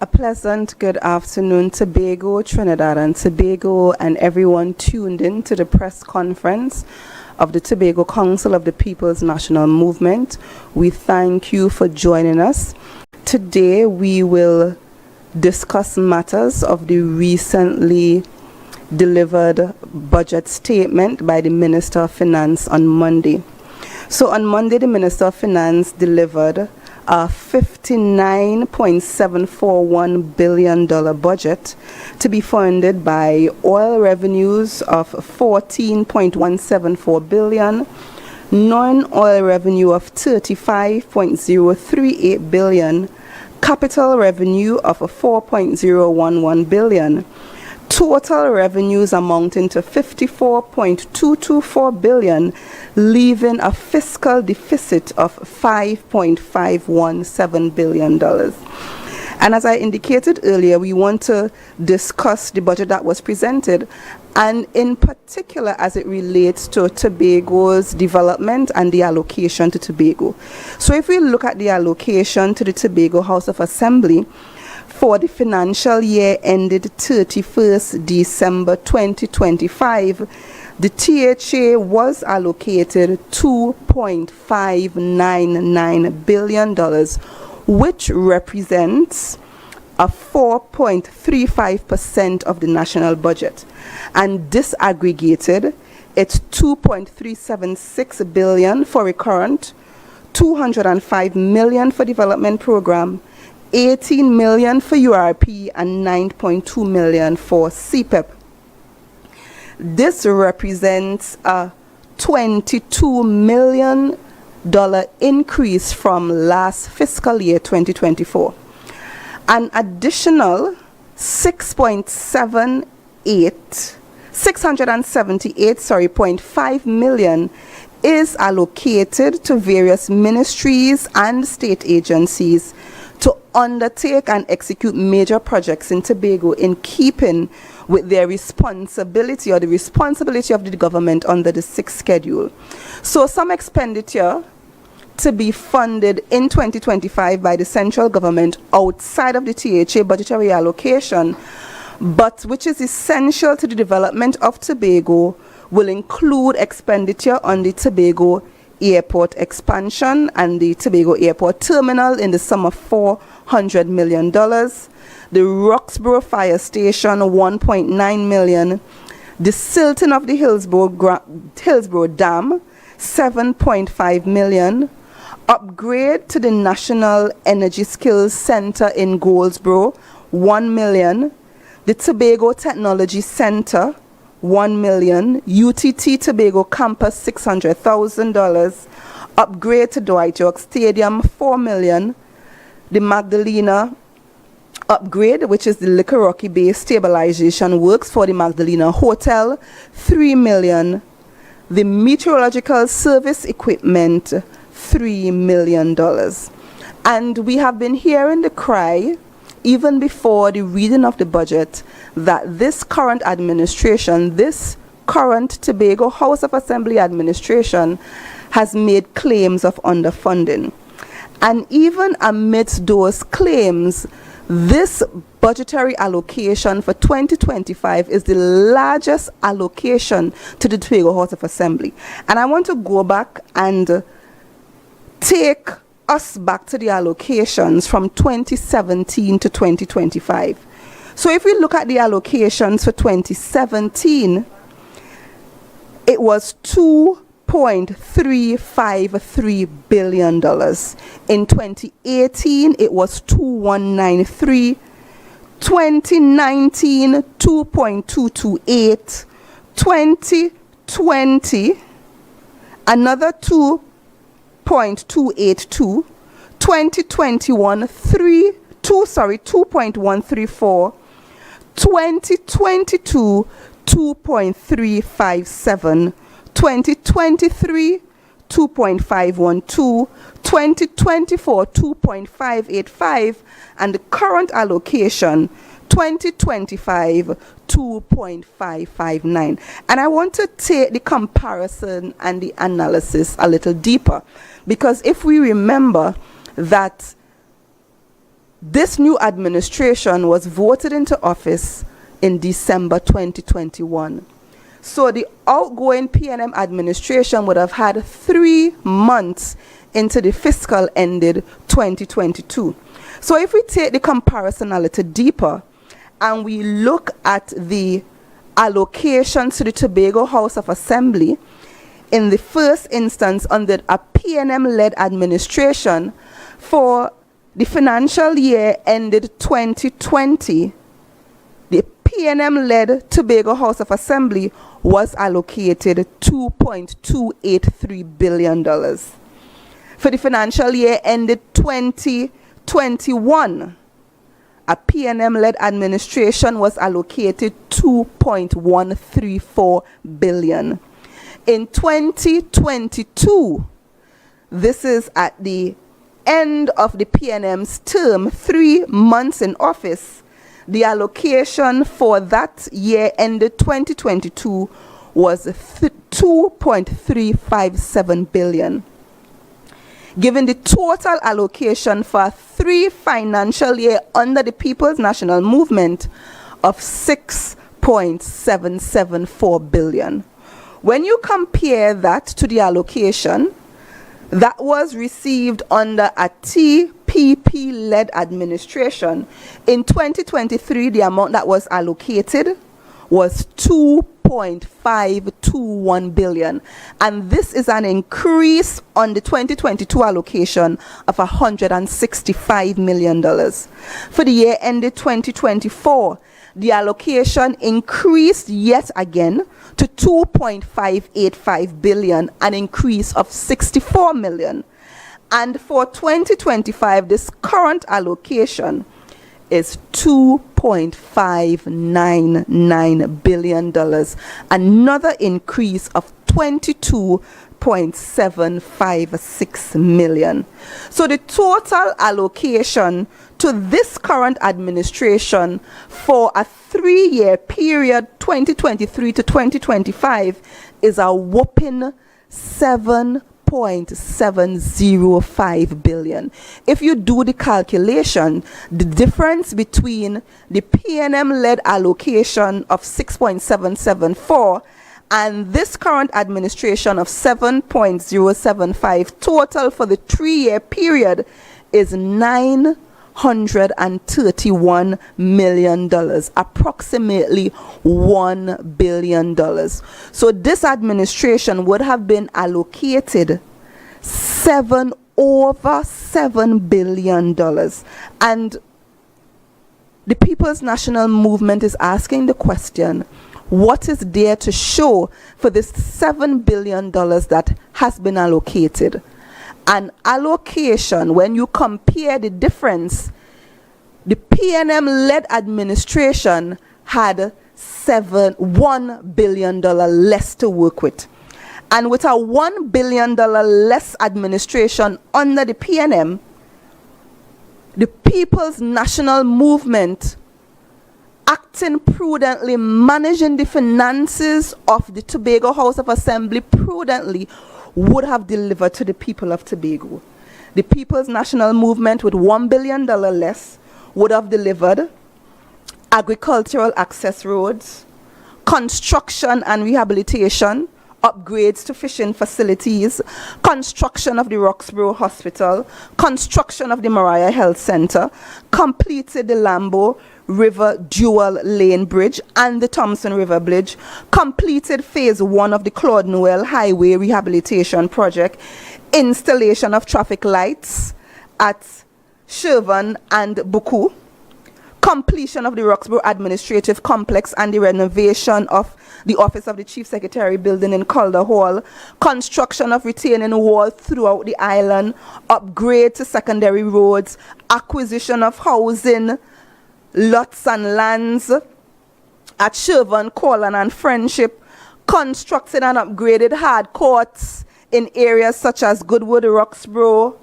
A pleasant good afternoon, Tobago, Trinidad and Tobago, and everyone tuned in to the press conference of the Tobago Council of the People's National Movement. We thank you for joining us. Today we will discuss matters of the recently delivered budget statement by the Minister of Finance on Monday. So on Monday, the Minister of Finance delivered a $59.741 billion budget to be funded by oil revenues of $14.174 billion, non-oil revenue of $35.038 billion, capital revenue of $4.011 billion, total revenues amounting to $54.224 billion, leaving a fiscal deficit of $5.517 billion. And as I indicated earlier, we want to discuss the budget that was presented, and in particular as it relates to Tobago's development and the allocation to Tobago. So if we look at the allocation to the Tobago House of Assembly, for the financial year ended 31st December 2025, the THA was allocated $2.599 billion, which represents a 4.35% of the national budget. And disaggregated, it's $2.376 billion for recurrent, $205 million for development program, $18 million for URP, and $9.2 million for CPEP. This represents a $22 million increase from last fiscal year 2024. An additional $678.5 million is allocated to various ministries and state agencies to undertake and execute major projects in Tobago in keeping with their responsibility or the responsibility of the government under the 6th schedule. So some expenditure to be funded in 2025 by the central government outside of the THA budgetary allocation, but which is essential to the development of Tobago, will include expenditure on the Tobago Airport expansion and the Tobago Airport terminal in the sum of $400 million, the Roxborough Fire Station $1.9 million, the silting of the Hillsborough Dam $7.5 million, upgrade to the National Energy Skills Center in Goldsboro $1 million, the Tobago Technology Center $1 million, UTT Tobago Campus $600,000, upgrade to Dwight York Stadium $4 million, the Magdalena upgrade, which is the Liquor Rocky Bay stabilization works for the Magdalena Hotel $3 million, the meteorological service equipment $3 million. And we have been hearing the cry even before the reading of the budget that this current administration, this current Tobago House of Assembly administration, has made claims of underfunding. And even amidst those claims, this budgetary allocation for 2025 is the largest allocation to the Tobago House of Assembly. And I want to go back and take us back to the allocations from 2017 to 2025. So if we look at the allocations for 2017, it was $2.353 billion. In 2018, it was $2.193. 2019, $2.228. 2020, another $2.282. 2021, $2.134. 2022, $2.357. 2023, $2.512. 2024, $2.585, and the current allocation 2025 $2.559. And I want to take the comparison and the analysis a little deeper, because if we remember that This new administration was voted into office in December 2021. So the outgoing PNM administration would have had 3 months into the fiscal ended 2022. So if we take the comparison a little deeper and we look at the allocations to the Tobago House of Assembly, in the first instance under a PNM-led administration for the financial year ended 2020, the PNM-led Tobago House of Assembly was allocated $2.283 billion. For the financial year ended 2021, a PNM-led administration was allocated $2.134 billion. In 2022, this is at the end of the PNM's term, 3 months in office, the allocation for that year ended 2022 was $2.357 billion. Given the total allocation for 3 financial year under the People's National Movement of $6.774 billion. When you compare that to the allocation that was received under a TPP-led administration, in 2023, the amount that was allocated was $2.521 billion. And this is an increase on the 2022 allocation of $165 million. For the year ended 2024, the allocation increased yet again to $2.585 billion, an increase of $64 million. And for 2025, this current allocation is $2.599 billion, another increase of $22.756 million. So the total allocation to this current administration for a 3-year period, 2023 to 2025, is a whopping $7.705 billion. If you do the calculation, the difference between the PNM-led allocation of 6.774 and this current administration of 7.075 total for the 3-year period is $931 million, approximately $1 billion. So this administration would have been allocated over $7 billion. And the People's National Movement is asking the question, what is there to show for this $7 billion that has been allocated? An allocation, when you compare the difference, the PNM-led administration had $1 billion less to work with. And with a $1 billion less administration under the PNM, the People's National Movement, acting prudently, managing the finances of the Tobago House of Assembly prudently, would have delivered to the people of Tobago. The People's National Movement with $1 billion less would have delivered agricultural access roads, construction and rehabilitation, upgrades to fishing facilities, construction of the Roxborough Hospital, construction of the Mariah Health Center, completed the Lambo River Dual Lane Bridge and the Thompson River Bridge, completed phase 1 of the Claude Noel Highway Rehabilitation Project, installation of traffic lights at Shervan and Buku, completion of the Roxborough Administrative Complex and the renovation of the Office of the Chief Secretary building in Calder Hall, construction of retaining wall throughout the island, upgrade to secondary roads, acquisition of housing, lots and lands at Shervan, Corlan and Friendship, constructed and upgraded hard courts in areas such as Goodwood, Roxborough,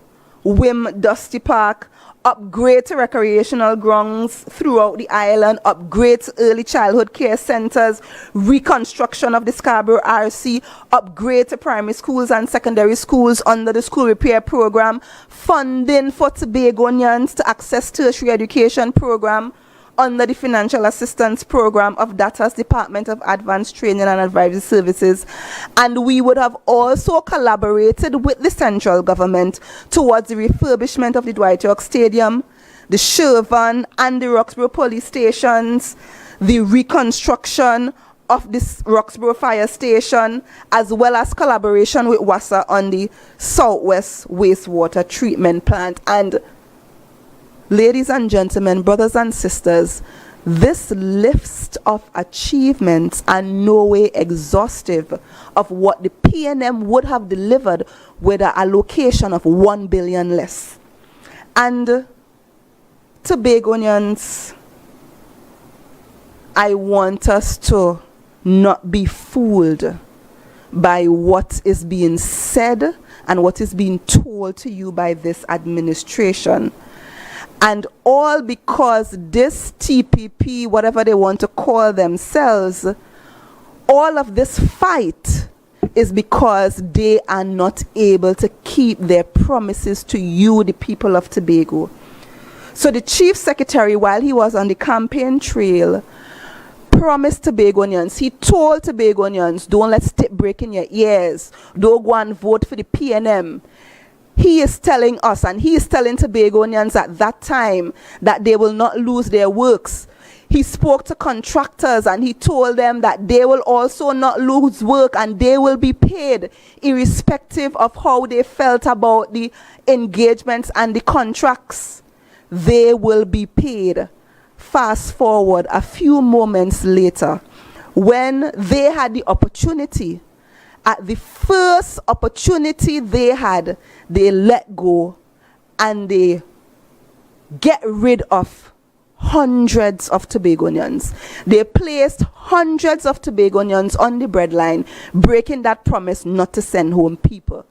Wim, Dusty Park, upgrade to recreational grounds throughout the island, upgrade to early childhood care centers, reconstruction of the Scarborough RC, upgrade to primary schools and secondary schools under the school repair program, funding for Tobagonians to access tertiary education program under the financial assistance program of DATA's Department of Advanced Training and Advisory Services. And we would have also collaborated with the central government towards the refurbishment of the Dwight York Stadium, the Shervan and the Roxborough police stations, the reconstruction of this Roxborough fire station, as well as collaboration with WASA on the Southwest wastewater treatment plant. And ladies and gentlemen, brothers and sisters, this list of achievements are no way exhaustive of what the PNM would have delivered with an allocation of 1 billion less. And Tobagonians, I want us to not be fooled by what is being said and what is being told to you by this administration. And all because this TPP, whatever they want to call themselves, all of this fight is because they are not able to keep their promises to you, the people of Tobago. So the Chief Secretary, while he was on the campaign trail, promised Tobagonians, he told Tobagonians, don't let it break in your ears, don't go and vote for the PNM. He is telling us, and he is telling Tobagonians at that time, that they will not lose their works. He spoke to contractors and he told them that they will also not lose work and they will be paid irrespective of how they felt about the engagements and the contracts. They will be paid. Fast forward a few moments later, when they had the opportunity, at the first opportunity they had, they let go and they get rid of hundreds of Tobagonians. They placed hundreds of Tobagonians on the breadline, breaking that promise not to send home people.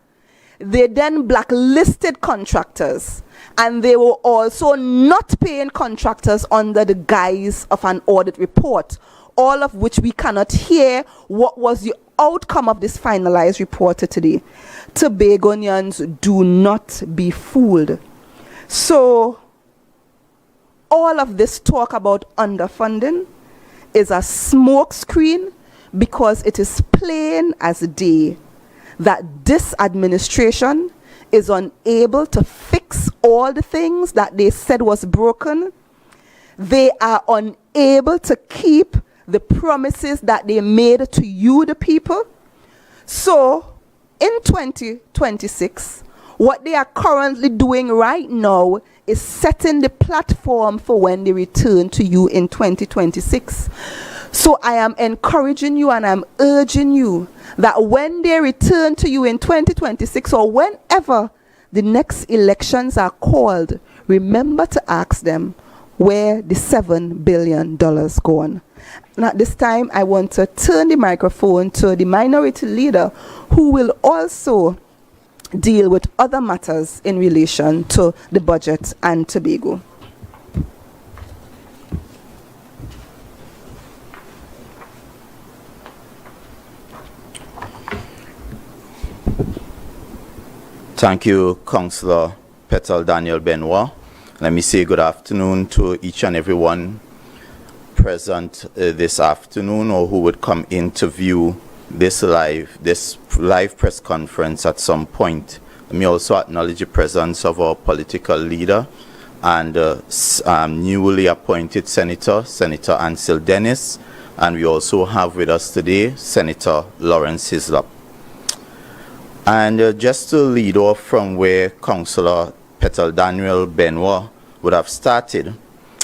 They then blacklisted contractors, and they were also not paying contractors under the guise of an audit report, all of which we cannot hear what was the outcome of this finalized report today. Tobagonians, do not be fooled. So all of this talk about underfunding is a smokescreen, because it is plain as day that this administration is unable to fix all the things that they said was broken. They are unable to keep the promises that they made to you, the people. So in 2026, what they are currently doing right now is setting the platform for when they return to you in 2026. So I am encouraging you and I'm urging you that when they return to you in 2026 or whenever the next elections are called, remember to ask them where the $7 billion gone. And at this time, I want to turn the microphone to the minority leader, who will also deal with other matters in relation to the budget and Tobago. Thank you, Councillor Petal Daniel Benoit. Let me say good afternoon to each and everyone present this afternoon, or who would come in to view this live press conference at some point. Let me also acknowledge the presence of our political leader and newly appointed Senator Ansel Dennis, and we also have with us today Senator Lawrence Hislop. And just to lead off from where Councillor Petal Daniel Benoit would have started,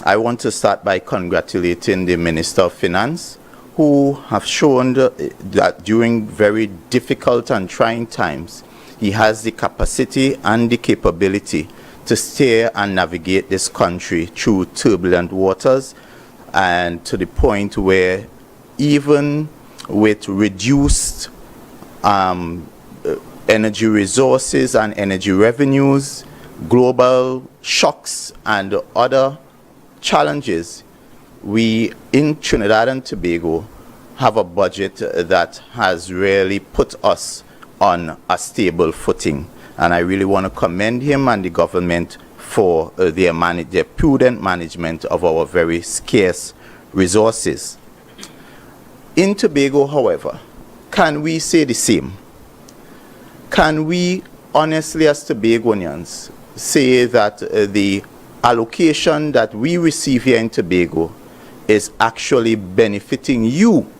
I want to start by congratulating the Minister of Finance, who have shown that during very difficult and trying times, he has the capacity and the capability to steer and navigate this country through turbulent waters, and to the point where even with reduced energy resources and energy revenues, global shocks and other challenges, we in Trinidad and Tobago have a budget that has really put us on a stable footing. And I really want to commend him and the government for their prudent management of our very scarce resources. In Tobago, however, can we say the same? Can we honestly as Tobagonians say that the allocation that we receive here in Tobago is actually benefiting you,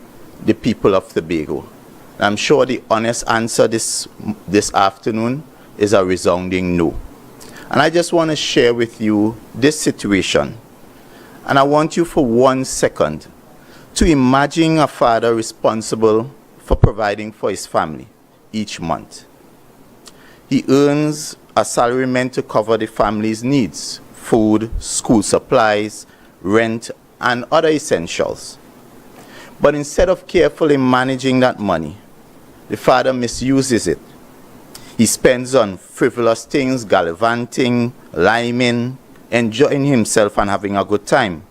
the people of Tobago? I'm sure the honest answer this afternoon is a resounding no. And I just want to share with you this situation. And I want you for 1 second to imagine a father responsible for providing for his family each month. He earns a salary meant to cover the family's needs: food, school supplies, rent, and other essentials. But instead of carefully managing that money, the father misuses it. He spends on frivolous things, gallivanting, liming, enjoying himself and having a good time.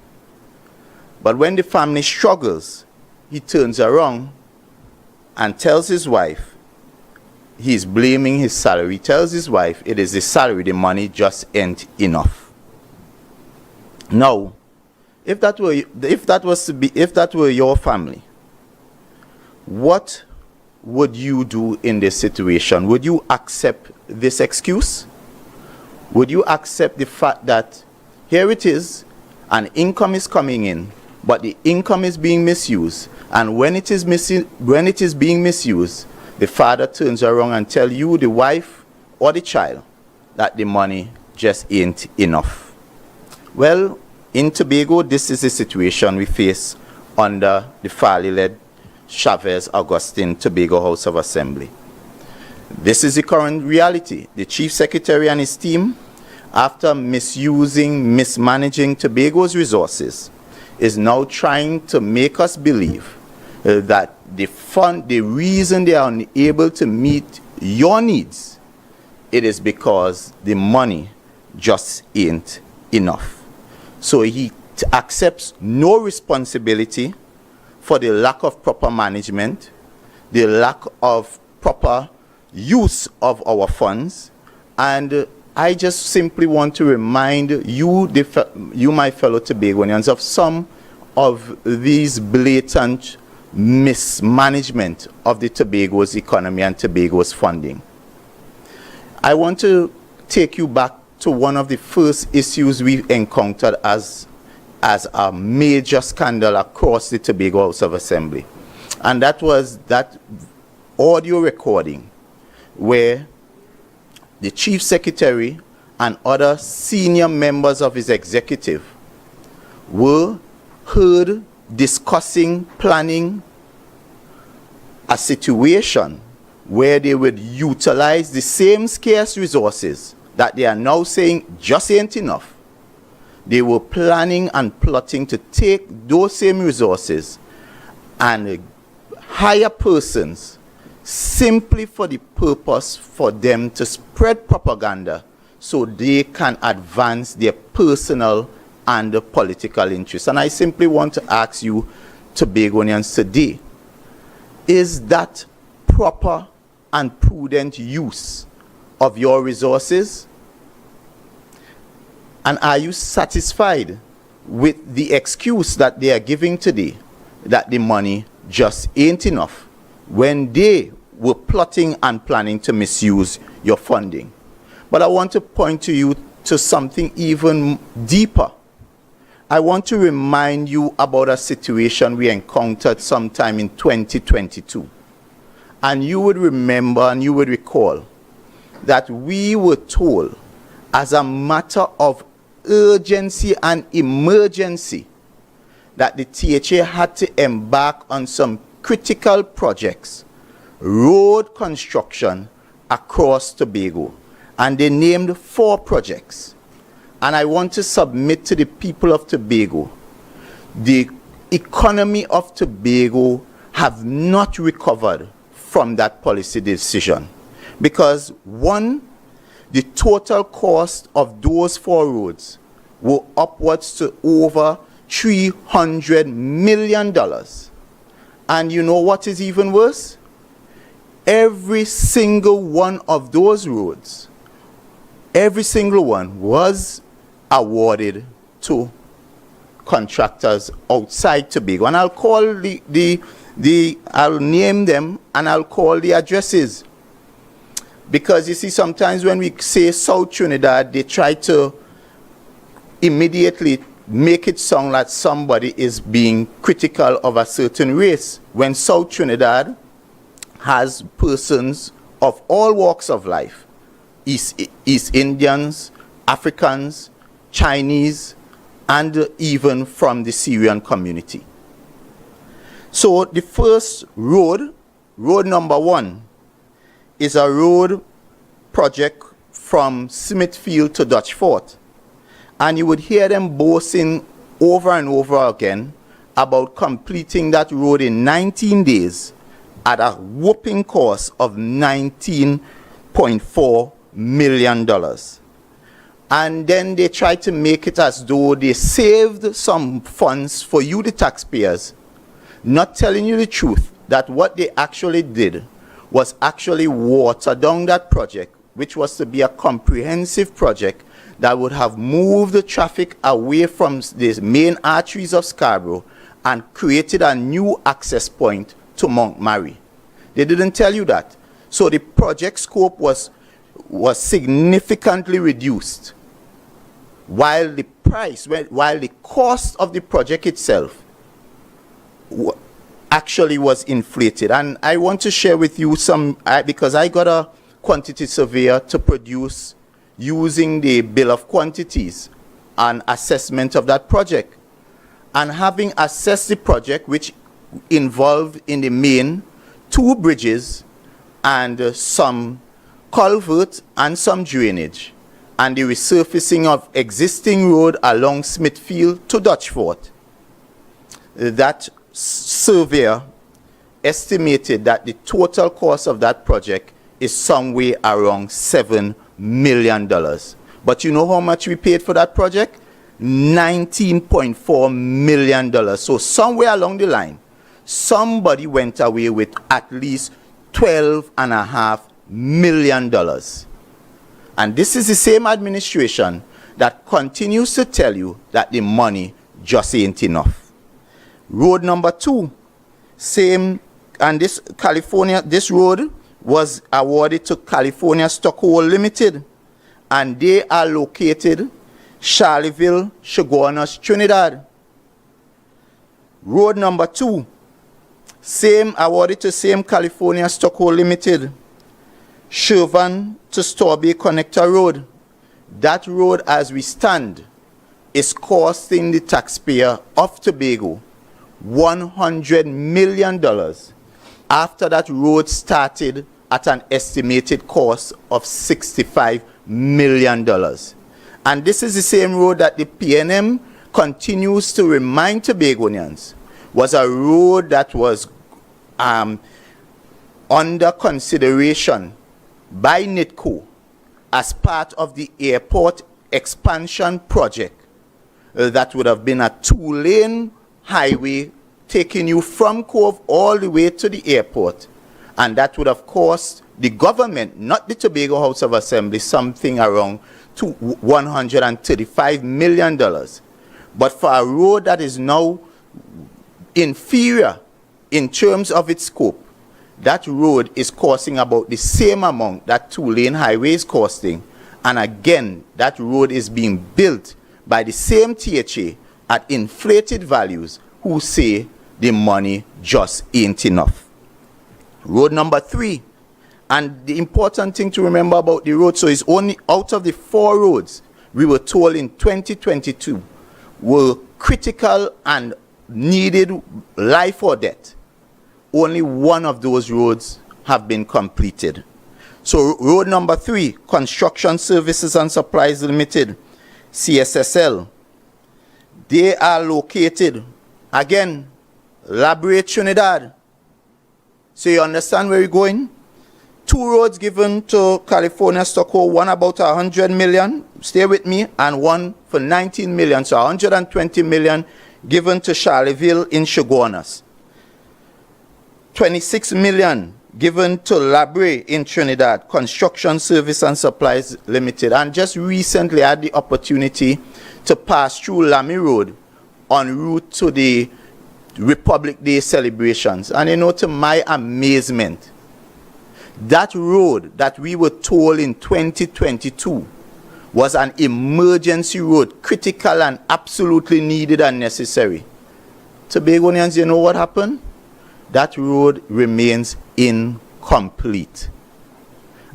But when the family struggles, he turns around and tells his wife, he's blaming his salary. He tells his wife it is the salary, the money just ain't enough. Now, if that were your family, what would you do in this situation? Would you accept this excuse? Would you accept the fact that here it is, an income is coming in, but the income is being misused, and when it is being misused, the father turns around and tells you, the wife or the child, that the money just ain't enough? Well, in Tobago, this is the situation we face under the Farley-led Chavez Augustine Tobago House of Assembly. This is the current reality. The Chief Secretary and his team, after mismanaging Tobago's resources, is now trying to make us believe that the reason they are unable to meet your needs, it is because the money just ain't enough. So he accepts no responsibility for the lack of proper management, the lack of proper use of our funds. And I just simply want to remind you, my fellow Tobagonians, of some of these blatant mismanagement of the Tobago's economy and Tobago's funding. I want to take you back to one of the first issues we encountered as a major scandal across the Tobago House of Assembly. And that was that audio recording where the Chief Secretary and other senior members of his executive were heard discussing, planning a situation where they would utilize the same scarce resources that they are now saying just ain't enough. They were planning and plotting to take those same resources and hire persons simply for the purpose for them to spread propaganda so they can advance their personal and political interests. And I simply want to ask you, Tobagonians, today, is that proper and prudent use of your resources? And are you satisfied with the excuse that they are giving today, that the money just ain't enough, when they were plotting and planning to misuse your funding? But I want to point to you to something even deeper. I want to remind you about a situation we encountered sometime in 2022. And you would remember and you would recall that we were told, as a matter of urgency and emergency, that the THA had to embark on some critical projects, road construction across Tobago. And they named 4 projects. And I want to submit to the people of Tobago, the economy of Tobago have not recovered from that policy decision. Because one, the total cost of those 4 roads were upwards to over $300 million. And you know what is even worse? Every single one of those roads, every single one was awarded to contractors outside Tobago. And I'll call I'll name them and I'll call the addresses. Because you see, sometimes when we say South Trinidad, they try to immediately make it sound like somebody is being critical of a certain race, when South Trinidad has persons of all walks of life. East Indians, Africans, Chinese, and even from the Syrian community. So the first road, road number 1, is a road project from Smithfield to Dutch Fort. And you would hear them boasting over and over again about completing that road in 19 days at a whopping cost of $19.4 million. And then they try to make it as though they saved some funds for you, the taxpayers, not telling you the truth that what they actually did was actually water down that project, which was to be a comprehensive project that would have moved the traffic away from the main arteries of Scarborough and created a new access point to Mount Mary. They didn't tell you that. So the project scope was significantly reduced, while the cost of the project itself actually was inflated. And I want to share with you some, because I got a quantity surveyor to produce using the bill of quantities and assessment of that project. And having assessed the project, which involved in the main 2 bridges and some culvert and some drainage, and the resurfacing of existing road along Smithfield to Dutch Fort, that surveyor estimated that the total cost of that project is somewhere around $7 million. But you know how much we paid for that project? $19.4 million. So somewhere along the line, somebody went away with at least $12.5 million. And this is the same administration that continues to tell you that the money just ain't enough. Road number 2, same, and this road was awarded to California Stockhold Limited, and they are located Charleville, Chaguanas, Trinidad. Road number 2, same awarded to same California Stockhold Limited, Shervan to Storbay Connector Road. That road, as we stand, is costing the taxpayer of Tobago $100 million after that road started at an estimated cost of $65 million. And this is the same road that the PNM continues to remind Tobagonians was a road that was under consideration by NITCO as part of the airport expansion project that would have been a 2-lane highway taking you from Cove all the way to the airport. And that would have cost the government, not the Tobago House of Assembly, something around $135 million. But for a road that is now inferior in terms of its scope, that road is costing about the same amount that 2-lane highway is costing. And again, that road is being built by the same THA at inflated values who say the money just ain't enough. Road number 3, and the important thing to remember about the road, so it's only out of the 4 roads we were told in 2022 were critical and needed life or death, only 1 of those roads have been completed. So road number 3, Construction Services and Supplies Limited, CSSL, they are located, again, Labrador, Trinidad. So you understand where we're going? 2 roads given to California Stockholm, one about 100 million, stay with me, and one for 19 million, so 120 million given to Charleville in Chaguanas. 26 million given to Labre in Trinidad, Construction Service and Supplies Limited. And just recently I had the opportunity to pass through Lamy Road en route to the Republic Day celebrations. And you know, to my amazement, that road that we were told in 2022 was an emergency road, critical and absolutely needed and necessary. Tobagonians, you know what happened? That road remains incomplete.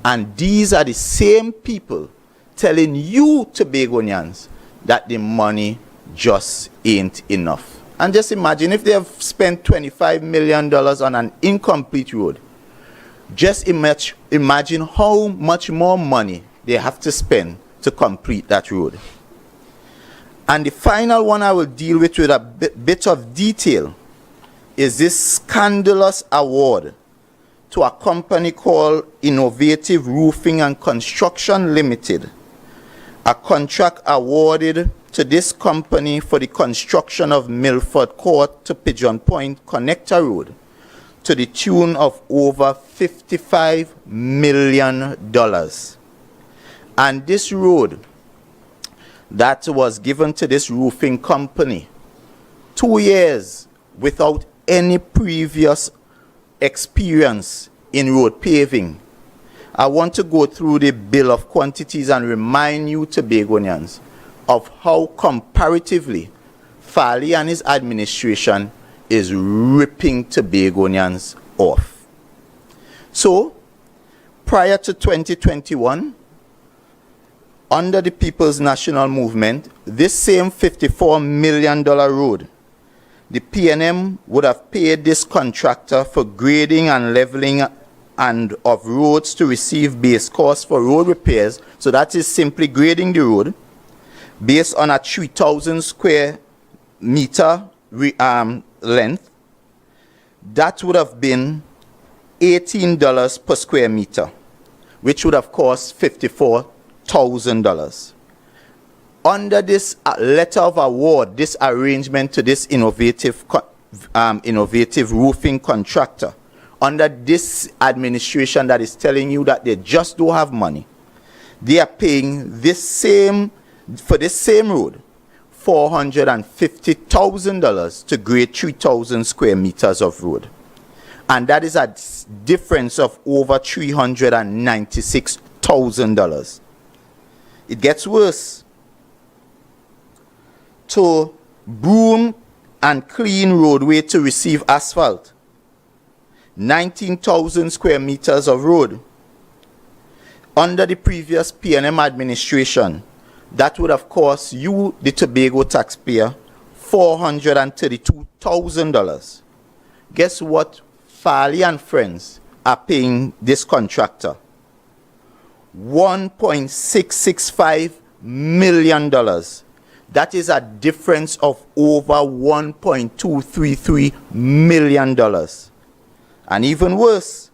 And these are the same people telling you, Tobagonians, that the money just ain't enough. And just imagine if they have spent $25 million on an incomplete road. Just imagine how much more money they have to spend to complete that road. And the final one I will deal with a bit of detail is this scandalous award to a company called Innovative Roofing and Construction Limited. A contract awarded to this company for the construction of Milford Court to Pigeon Point Connector Road to the tune of over $55 million. And this road that was given to this roofing company, 2 years without any previous experience in road paving. I want to go through the bill of quantities and remind you, Tobagonians, of how comparatively Farley and his administration is ripping Tobagonians off. So, prior to 2021, under the People's National Movement, this same $54 million road, the PNM would have paid this contractor for grading and leveling and of roads to receive base costs for road repairs. So that is simply grading the road based on a 3,000 square meter length. That would have been $18 per square meter, which would have cost $54,000. Under this letter of award, this arrangement to this innovative roofing contractor, under this administration that is telling you that they just don't have money, they are paying for this same road $450,000 to grade 3,000 square meters of road. And that is a difference of over $396,000. It gets worse. To broom and clean roadway to receive asphalt, 19,000 square meters of road. Under the previous PNM administration, that would have cost you, the Tobago taxpayer, $432,000. Guess what Farley and friends are paying this contractor? $1.665 million. That is a difference of over $1.233 million. And even worse,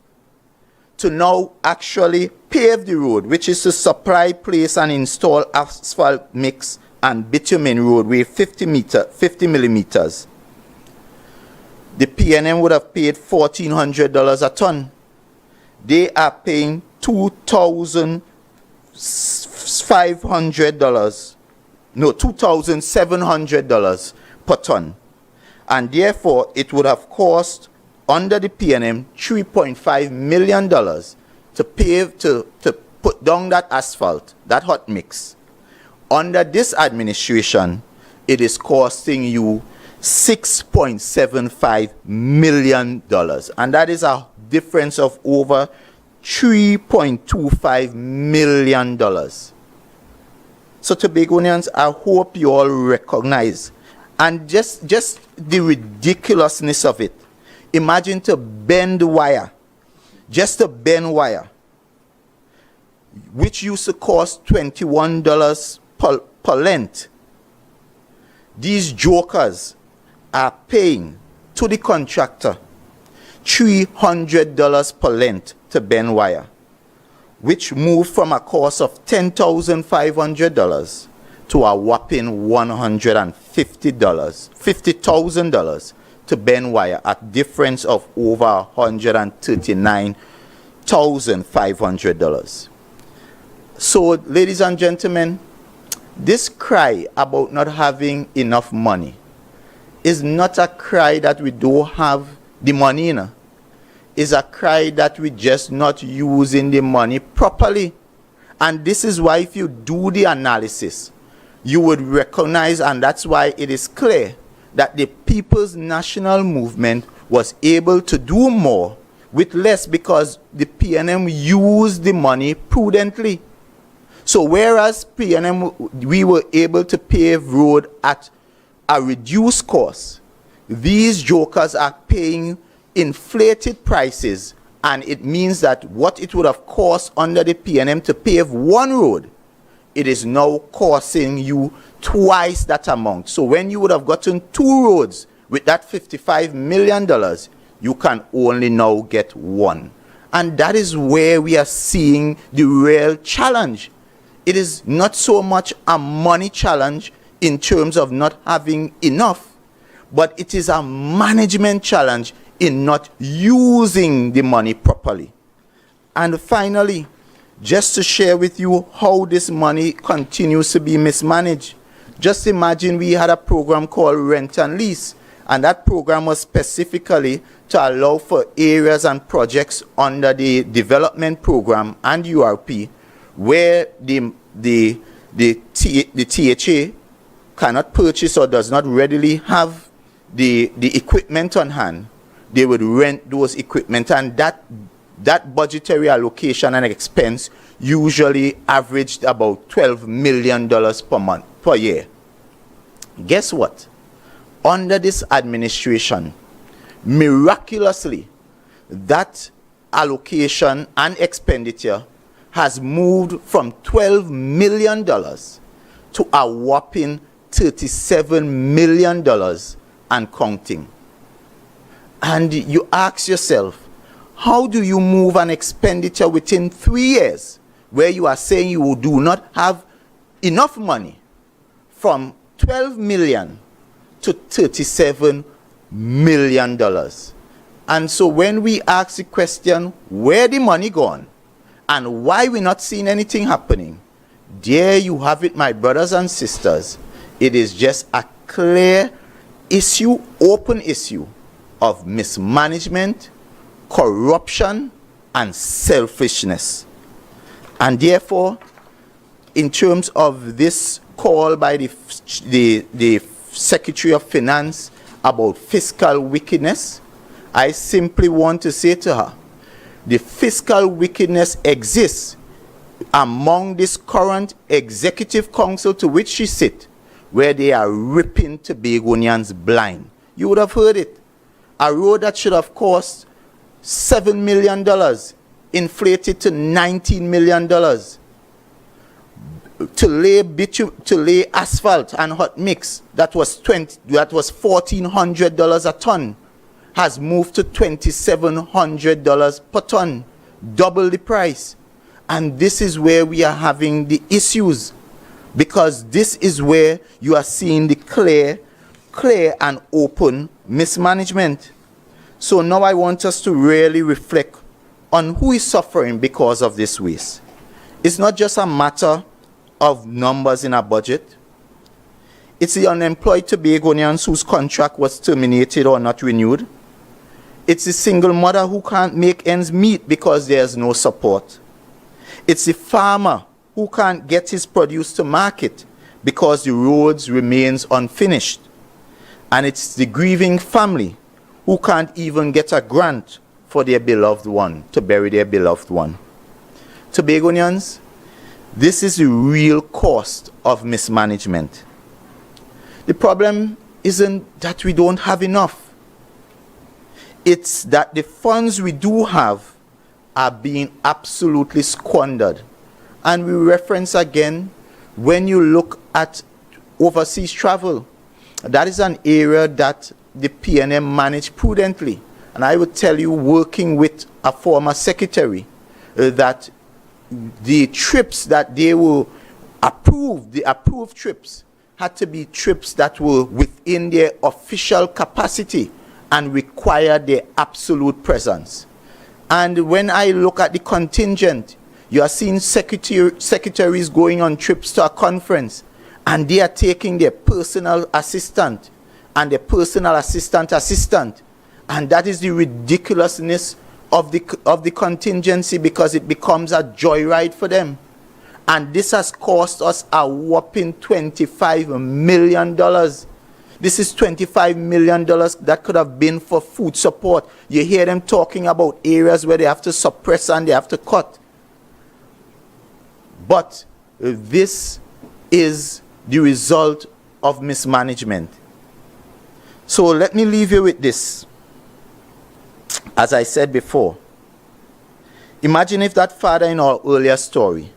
to now actually pave the road, which is to supply, place, and install asphalt mix and bitumen roadway 50 millimeters. The PNM would have paid $1,400 a ton. They are paying $2,700 per ton. And therefore, it would have cost, under the PNM, $3.5 million to pave, to put down that asphalt, that hot mix. Under this administration, it is costing you $6.75 million. And that is a difference of over $3.25 million. So Tobagonians, I hope you all recognize, and just the ridiculousness of it. Imagine to bend wire, just to bend wire, which used to cost $21 per length. These jokers are paying to the contractor $300 per length to bend wire, which moved from a cost of $10,500 to a whopping $50,000 to bend wire, at difference of over $139,500. So, ladies and gentlemen, this cry about not having enough money is not a cry that we don't have the money in. It's a cry that we just not using the money properly. And this is why, if you do the analysis, you would recognize, and that's why it is clear that the People's National Movement was able to do more with less, because the PNM used the money prudently. So whereas PNM, we were able to pave road at a reduced cost, these jokers are paying inflated prices, and it means that what it would have cost under the PNM to pave one road, it is now costing you twice that amount. So when you would have gotten two roads with that $55 million, you can only now get one. And that is where we are seeing the real challenge. It is not so much a money challenge in terms of not having enough, but it is a management challenge in not using the money properly. And finally, just to share with you how this money continues to be mismanaged. Just imagine we had a program called Rent and Lease, and that program was specifically to allow for areas and projects under the development program and URP where the THA cannot purchase or does not readily have the equipment on hand. They would rent those equipment, and that budgetary allocation and expense usually averaged about $12 million per year. Guess what? Under this administration, miraculously, that allocation and expenditure has moved from $12 million to a whopping $37 million and counting. And you ask yourself, how do you move an expenditure within 3 years where you are saying you do not have enough money, from $12 million to $37 million? And so when we ask the question, where the money gone and why we're not seeing anything happening, there you have it, my brothers and sisters. It is just a clear issue, open issue of mismanagement, corruption, and selfishness. And therefore, in terms of this call by the Secretary of Finance about fiscal wickedness, I simply want to say to her, the fiscal wickedness exists among this current executive council to which she sits, where they are ripping Tobagonians blind. You would have heard it. A road that should have cost $7 million, inflated to $19 million. To lay asphalt and hot mix that was $1,400 a ton has moved to $2,700 per ton, double the price. And this is where we are having the issues, because this is where you are seeing the clear and open mismanagement. So now I want us to really reflect on who is suffering because of this waste. It's not just a matter of numbers in our budget. It's the unemployed Tobagonians whose contract was terminated or not renewed. It's the single mother who can't make ends meet because there's no support. It's the farmer who can't get his produce to market because the roads remains unfinished. And it's the grieving family who can't even get a grant for their beloved one, to bury their beloved one. Tobagonians, this is the real cost of mismanagement. The problem isn't that we don't have enough. It's that the funds we do have are being absolutely squandered. And we reference again, when you look at overseas travel, that is an area that the PNM managed prudently. And I would tell you, working with a former secretary, that the trips that they will approve, the approved trips, had to be trips that were within their official capacity and required their absolute presence. And when I look at the contingent, you are seeing secretaries going on trips to a conference, and they are taking their personal assistant and their personal assistant. And that is the ridiculousness of the contingency, because it becomes a joyride for them. And this has cost us a whopping $25 million. This is $25 million that could have been for food support. You hear them talking about areas where they have to suppress and they have to cut. But this is the result of mismanagement. So let me leave you with this. As I said before, imagine if that father in our earlier story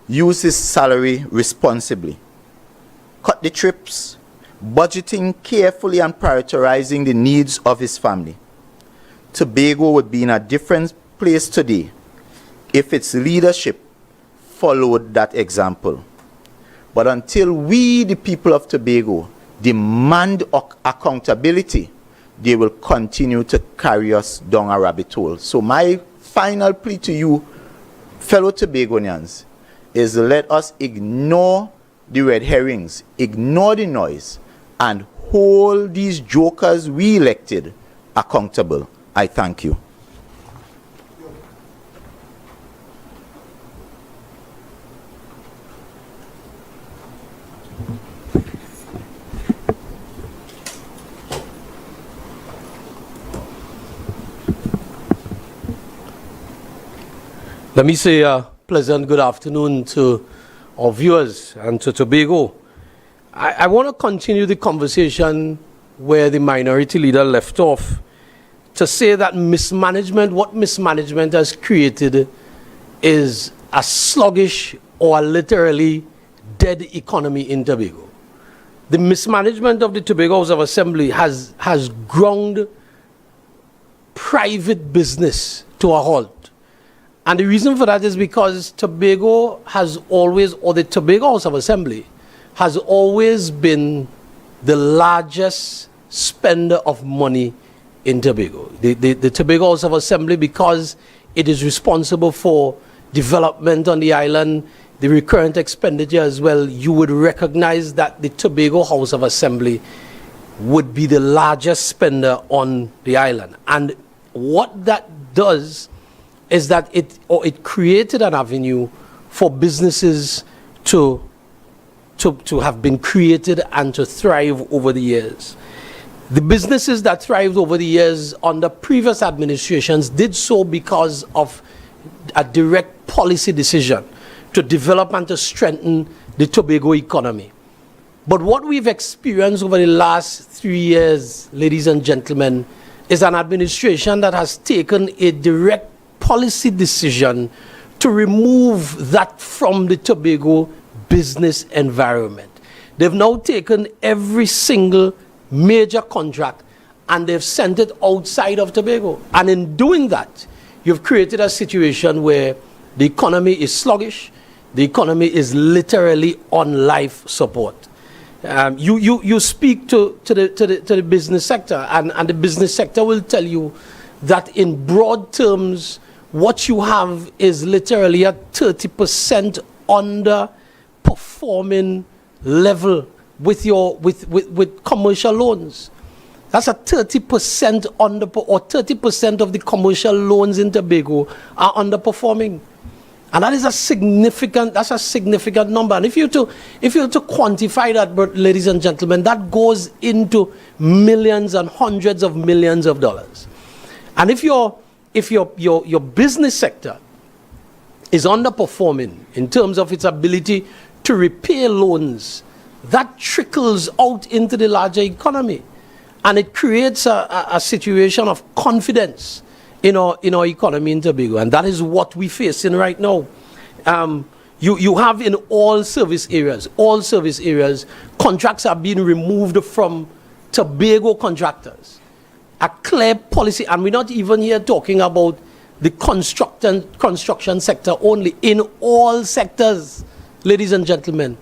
used his salary responsibly, cut the trips, budgeting carefully and prioritizing the needs of his family. Tobago would be in a different place today if its leadership followed that example. But until we, the people of Tobago, demand accountability, they will continue to carry us down a rabbit hole. So my final plea to you, fellow Tobagonians, is let us ignore the red herrings, ignore the noise, and hold these jokers we elected accountable. I thank you. Let me say a pleasant good afternoon to our viewers and to Tobago. I want to continue the conversation where the minority leader left off, to say that mismanagement, what mismanagement has created is a sluggish or a literally dead economy in Tobago. The mismanagement of the Tobago House of Assembly has ground private business to a halt. And the reason for that is because Tobago has always, or the Tobago House of Assembly, has always been the largest spender of money in Tobago. The Tobago House of Assembly, because it is responsible for development on the island, the recurrent expenditure as well, you would recognize that the Tobago House of Assembly would be the largest spender on the island. And what that does is that it created an avenue for businesses to have been created and to thrive over the years. The businesses that thrived over the years under previous administrations did so because of a direct policy decision to develop and to strengthen the Tobago economy. But what we've experienced over the last 3 years, ladies and gentlemen, is an administration that has taken a direct policy decision to remove that from the Tobago business environment. They've now taken every single major contract and they've sent it outside of Tobago. And in doing that, you've created a situation where the economy is sluggish, the economy is literally on life support. You speak to the business sector, and the business sector will tell you that in broad terms, what you have is literally a 30% underperforming level with commercial loans. That's a 30% or 30% of the commercial loans in Tobago are underperforming. And that is a significant number. And if you to quantify that, ladies and gentlemen, that goes into millions and hundreds of millions of dollars. And if your business sector is underperforming in terms of its ability to repay loans, that trickles out into the larger economy. And it creates a situation of confidence in our economy in Tobago. And that is what we're facing right now. You have in all service areas, contracts are being removed from Tobago contractors. a clear policy, and we're not even here talking about the construction sector only. In all sectors, ladies and gentlemen,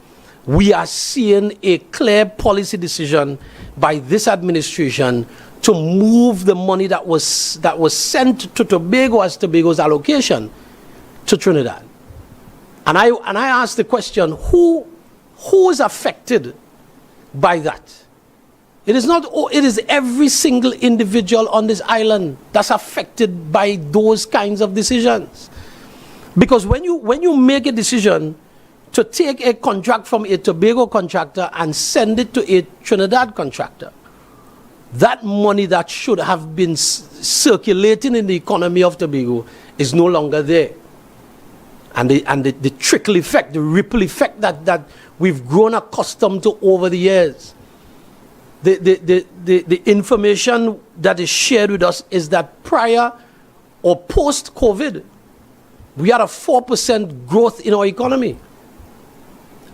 we are seeing a clear policy decision by this administration to move the money that was sent to Tobago as Tobago's allocation to Trinidad. And I ask the question, who is affected by that? It is every single individual on this island that's affected by those kinds of decisions. Because when you make a decision to take a contract from a Tobago contractor and send it to a Trinidad contractor, that money that should have been circulating in the economy of Tobago is no longer there. And the trickle effect, the ripple effect that we've grown accustomed to over the years. The information that is shared with us is that prior or post-COVID, we had a 4% growth in our economy.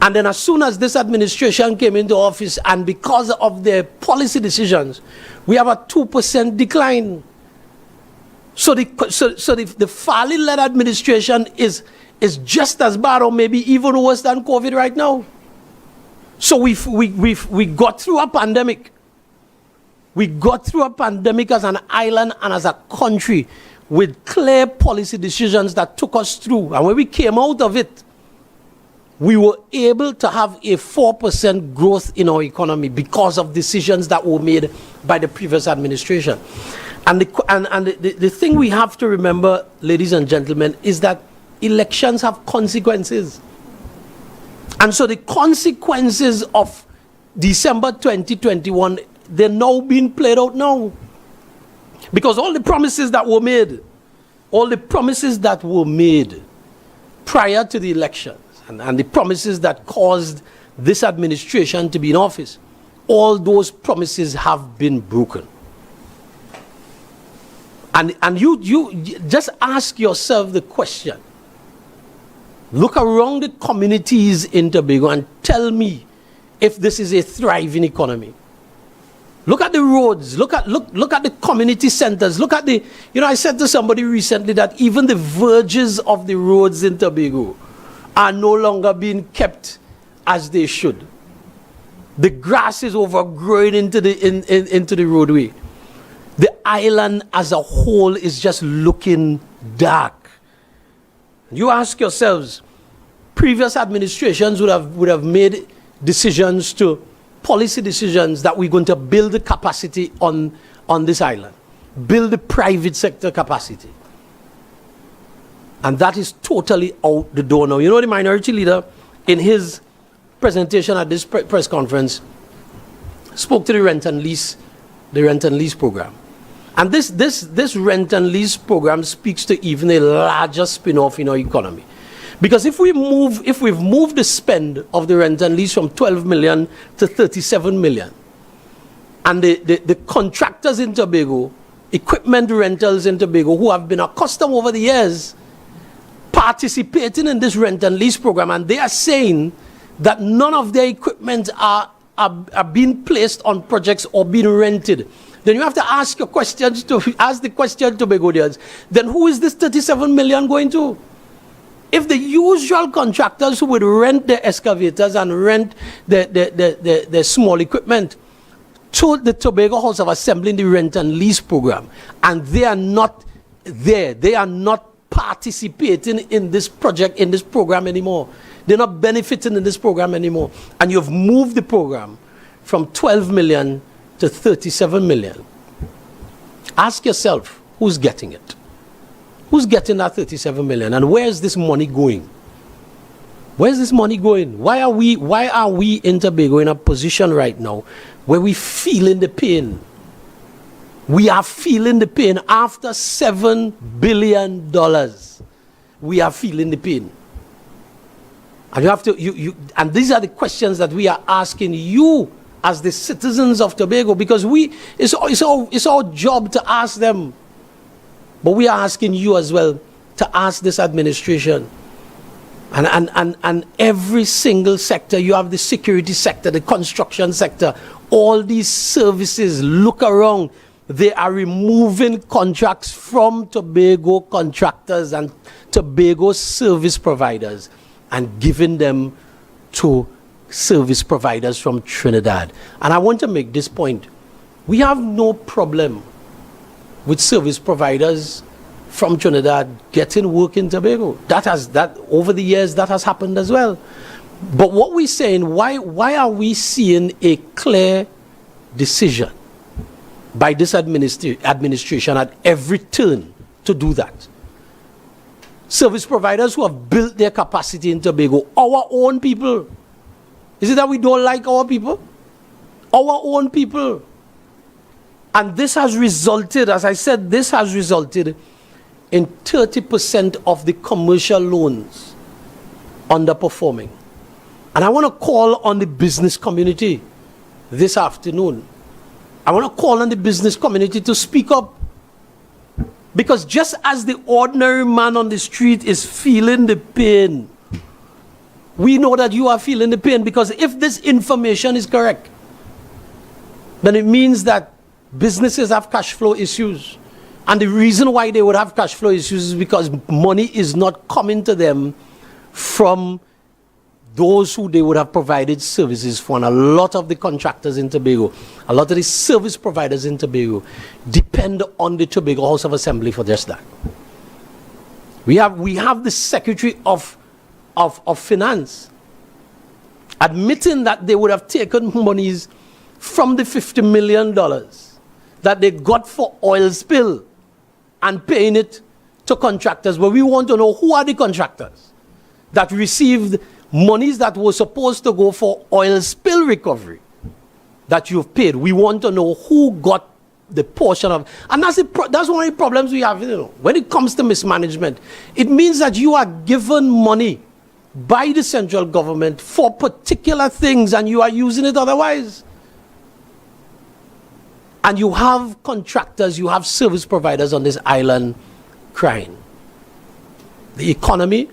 And then as soon as this administration came into office, and because of their policy decisions, we have a 2% decline. So the Farley-led administration is just as bad or maybe even worse than COVID right now. So we got through a pandemic. We got through a pandemic as an island and as a country with clear policy decisions that took us through. And when we came out of it, we were able to have a 4% growth in our economy because of decisions that were made by the previous administration. And the thing we have to remember, ladies and gentlemen, is that elections have consequences. And so the consequences of December 2021, they're now being played out now. Because all the promises that were made prior to the elections, and the promises that caused this administration to be in office, all those promises have been broken. And you just ask yourself the question. Look around the communities in Tobago and tell me if this is a thriving economy. Look at the roads, look at the community centers, look at the, I said to somebody recently that even the verges of the roads in Tobago are no longer being kept as they should. The grass is overgrowing into the roadway. The island as a whole is just looking dark. You ask yourselves, previous administrations would have made decisions policy decisions that we're going to build the capacity on this island, build the private sector capacity. And that is totally out the door now. The minority leader, in his presentation at this press conference, spoke to the rent and lease program. And this rent and lease program speaks to even a larger spin-off in our economy. Because if we've moved the spend of the rent and lease from 12 million to 37 million, and the contractors in Tobago, equipment rentals in Tobago, who have been accustomed over the years participating in this rent and lease program, and they are saying that none of their equipment are being placed on projects or being rented, then you have to ask the question to Tobagonians, then who is this 37 million going to? If the usual contractors who would rent the excavators and rent the small equipment to the Tobago House of Assembly in the rent and lease program, and they are not there, they are not participating in this project, in this program anymore, they're not benefiting in this program anymore, and you've moved the program from 12 million to 37 million. Ask yourself, who's getting it? Who's getting that 37 million? And where is this money going? Where's this money going? Why are we in Tobago in a position right now where we feeling the pain? We are feeling the pain after $7 billion. We are feeling the pain. And you have to, and these are the questions that we are asking you as the citizens of Tobago, because it's our job to ask them. But we are asking you as well to ask this administration. And every single sector, you have the security sector, the construction sector, all these services, look around. they are removing contracts from Tobago contractors and Tobago service providers and giving them to service providers from Trinidad. And I want to make this point. We have no problem with service providers from Trinidad getting work in Tobago. That over the years that has happened as well. But what we're saying, why are we seeing a clear decision by this administration at every turn to do that? Service providers who have built their capacity in Tobago, our own people. Is it that we don't like our people? Our own people. And this has resulted, as I said, this has resulted in 30% of the commercial loans underperforming. And I want to call on the business community this afternoon. I want to call on the business community to speak up. Because just as the ordinary man on the street is feeling the pain, we know that you are feeling the pain, because if this information is correct, then it means that businesses have cash flow issues. And the reason why they would have cash flow issues is because money is not coming to them from those who they would have provided services for. And a lot of the contractors in Tobago, a lot of the service providers in Tobago depend on the Tobago House of Assembly for just that. We have the Secretary of Finance admitting that they would have taken monies from the $50 million that they got for oil spill and paying it to contractors. But we want to know, who are the contractors that received monies that were supposed to go for oil spill recovery that you've paid? We want to know who got the portion of, and that's one of the problems we have, when it comes to mismanagement. It means that you are given money by the central government for particular things and you are using it otherwise. And you have contractors, you have service providers on this island crying. The economy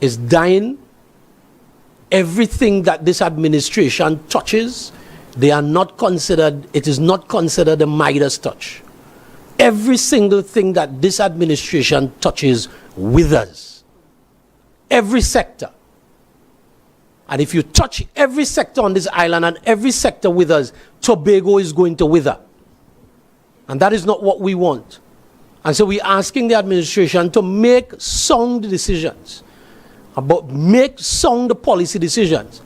is dying. Everything that this administration touches, they are not considered, it is not considered a Midas touch. Every single thing that this administration touches withers. Every sector. And if you touch every sector on this island and every sector withers, Tobago is going to wither. And that is not what we want. And so we're asking the administration to make sound decisions, make sound policy decisions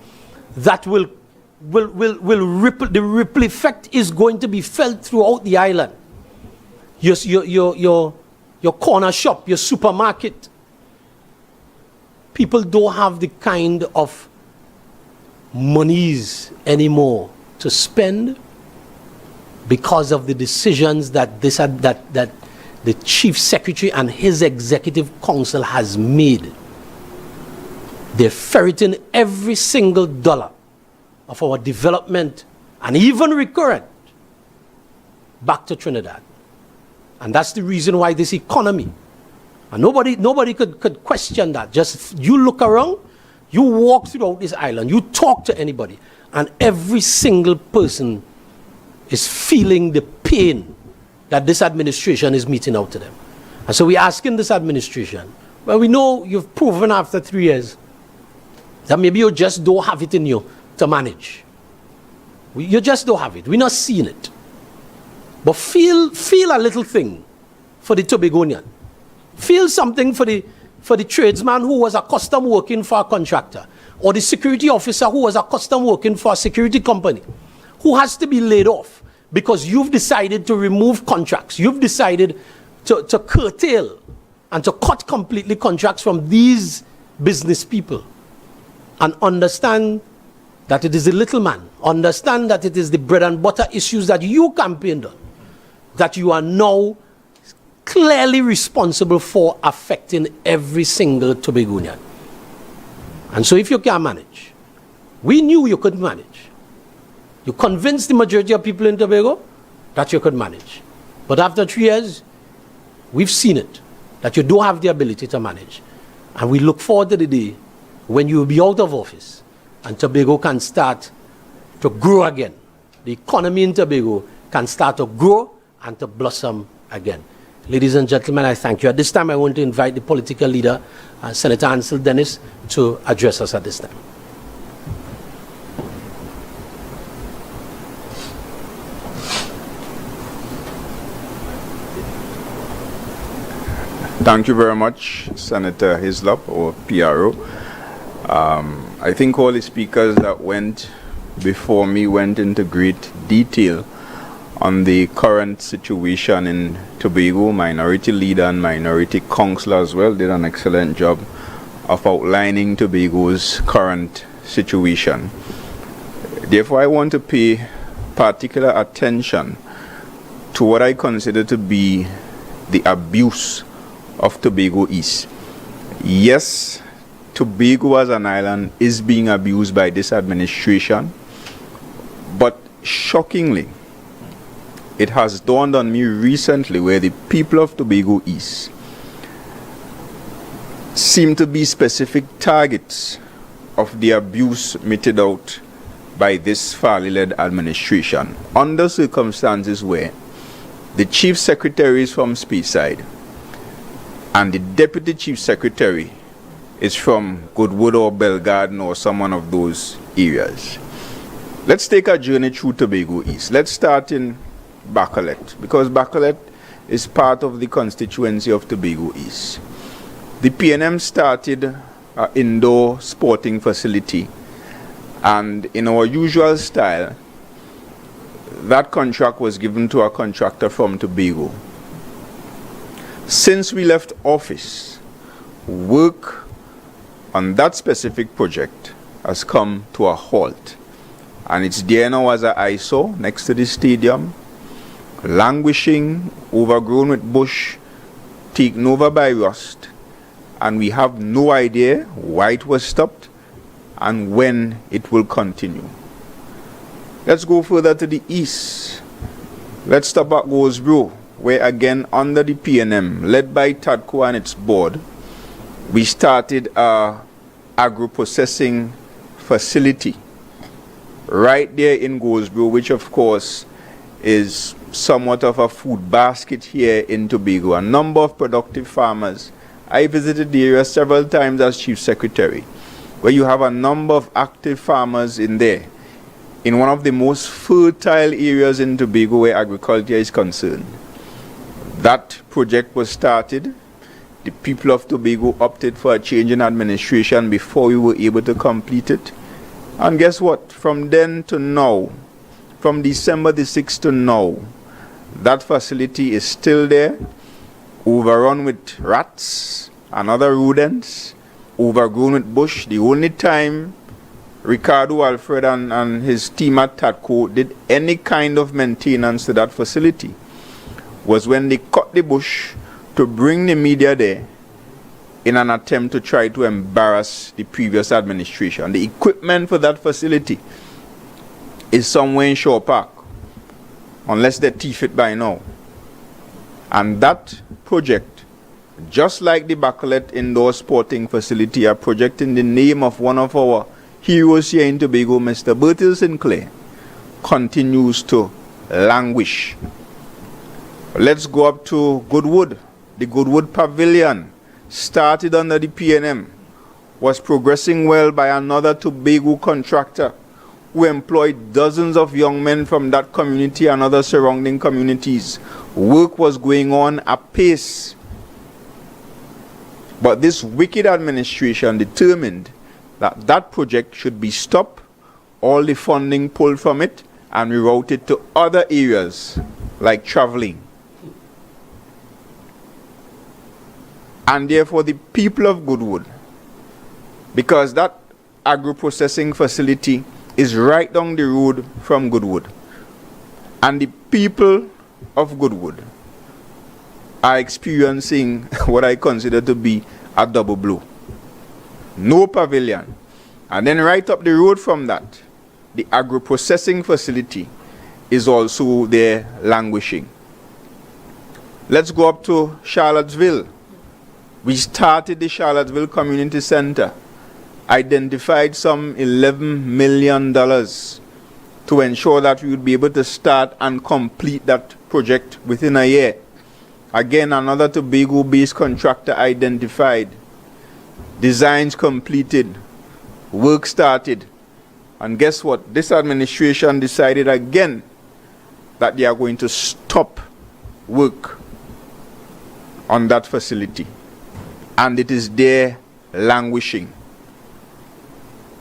that will ripple. The ripple effect is going to be felt throughout the island. Your corner shop, your supermarket. People don't have the kind of monies anymore to spend because of the decisions that the Chief Secretary and his Executive Council has made. They're ferreting every single dollar of our development and even recurrent back to Trinidad. And that's the reason why this economy, and nobody could question that. Just you look around, you walk throughout this island, you talk to anybody, and every single person is feeling the pain that this administration is meting out to them. And so we're asking this administration, well, we know you've proven after 3 years that maybe you just don't have it in you to manage. You just don't have it. We're not seeing it. But feel a little thing for the Tobagonian. Feel something for the tradesman who was accustomed working for a contractor, or the security officer who was accustomed working for a security company, who has to be laid off because you've decided to remove contracts. You've decided to curtail and to cut completely contracts from these business people. And understand that it is the little man. Understand that it is the bread and butter issues that you campaigned on, that you are now clearly responsible for affecting every single Tobagonian. And so if you can manage, we knew you could manage. You convinced the majority of people in Tobago that you could manage. But after 3 years, we've seen it, that you don't have the ability to manage. And we look forward to the day when you will be out of office and Tobago can start to grow again. The economy in Tobago can start to grow and to blossom again. Ladies and gentlemen, I thank you. At this time, I want to invite the political leader, Senator Ansel Dennis, to address us at this time. Thank you very much, Senator Hislop, or PRO. I think all the speakers that went before me went into great detail on the current situation in Tobago. Minority leader and minority councillor as well did an excellent job of outlining Tobago's current situation. Therefore, I want to pay particular attention to what I consider to be the abuse of Tobago East. Yes, Tobago as an island is being abused by this administration, but shockingly, it has dawned on me recently where the people of Tobago East seem to be specific targets of the abuse meted out by this Farley-led administration under circumstances where the chief secretary is from Speyside and the deputy chief secretary is from Goodwood or Belgarden or some one of those areas. Let's take a journey through Tobago East. Let's start in Bacolet, because Bacolet is part of the constituency of Tobago East. The PNM started an indoor sporting facility, and in our usual style, that contract was given to a contractor from Tobago. Since we left office, work on that specific project has come to a halt, and it's there now as an eyesore next to the stadium, languishing, overgrown with bush, taken over by rust, and we have no idea why it was stopped and when it will continue. Let's go further to the east. Let's stop at Goldsboro, where again under the PNM, led by TADCO and its board, we started a agro-processing facility right there in Goldsboro, which of course is somewhat of a food basket here in Tobago. A number of productive farmers. I visited the area several times as chief secretary, where you have a number of active farmers in there, in one of the most fertile areas in Tobago where agriculture is concerned. That project was started. The people of Tobago opted for a change in administration before we were able to complete it. And guess what? From then to now, from December the 6th to now, that facility is still there, overrun with rats and other rodents, overgrown with bush. The only time Ricardo Alfred and his team at TADCO did any kind of maintenance to that facility was when they cut the bush to bring the media there in an attempt to try to embarrass the previous administration. The equipment for that facility is somewhere in Shaw Park, unless they thief it by now. And that project, just like the Bacolet Indoor Sporting Facility, a project in the name of one of our heroes here in Tobago, Mr. Bertil Sinclair, continues to languish. Let's go up to Goodwood. The Goodwood Pavilion, started under the PNM, was progressing well by another Tobago contractor who employed dozens of young men from that community and other surrounding communities. Work was going on apace. But this wicked administration determined that that project should be stopped, all the funding pulled from it, and rerouted to other areas like traveling. And therefore the people of Goodwood, because that agro-processing facility is right down the road from Goodwood, and the people of Goodwood are experiencing what I consider to be a double blow. No pavilion. And then right up the road from that, the agro-processing facility is also there languishing. Let's go up to Charlottesville. We started the Charlottesville Community Center, identified some $11 million to ensure that we would be able to start and complete that project within a year. Again, another Tobago-based contractor identified, designs completed, work started, and guess what? This administration decided again that they are going to stop work on that facility, and it is there languishing.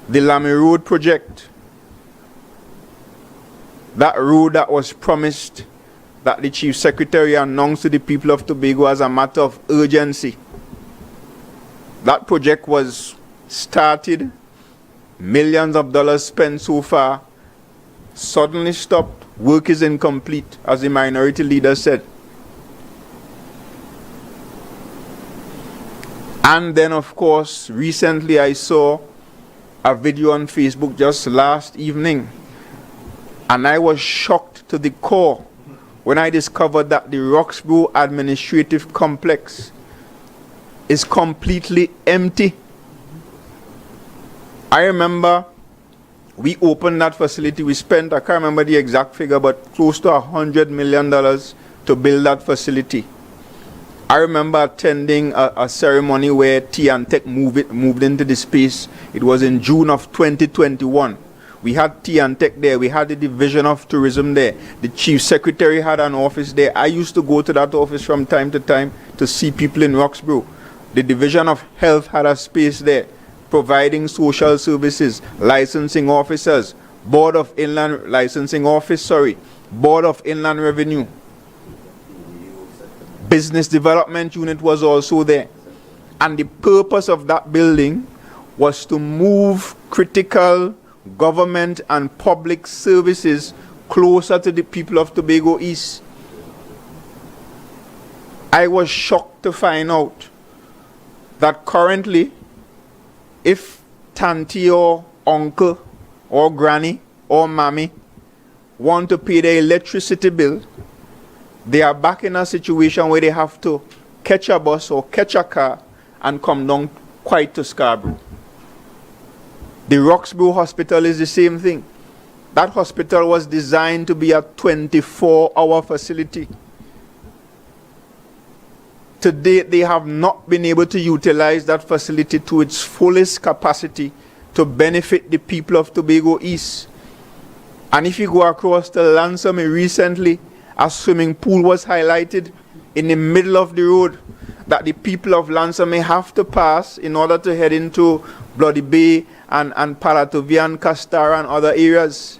The Lamy Road project, that road that was promised, that the Chief Secretary announced to the people of Tobago as a matter of urgency. That project was started, millions of dollars spent so far, suddenly stopped, work is incomplete, as the minority leader said. And then, of course, recently I saw a video on Facebook just last evening, and I was shocked to the core when I discovered that the Roxborough Administrative Complex is completely empty. I remember we opened that facility. We spent, I can't remember the exact figure, but close to $100 million to build that facility. I remember attending a ceremony where T&Tech moved into the space. It was in June of 2021. We had T&Tech there. We had the Division of Tourism there. The Chief Secretary had an office there. I used to go to that office from time to time to see people in Roxborough. The Division of Health had a space there, providing social services, licensing officers, Board of Inland Revenue. Business Development Unit was also there. And the purpose of that building was to move critical government and public services closer to the people of Tobago East. I was shocked to find out that currently, if Tanti or uncle or granny or mommy want to pay their electricity bill, they are back in a situation where they have to catch a bus or catch a car and come down quite to Scarborough. The Roxborough Hospital is the same thing. That hospital was designed to be a 24-hour facility. To date, they have not been able to utilize that facility to its fullest capacity to benefit the people of Tobago East. And if you go across to Lansome recently, a swimming pool was highlighted in the middle of the road that the people of Lansome have to pass in order to head into Bloody Bay and Palatovian, Castara and other areas.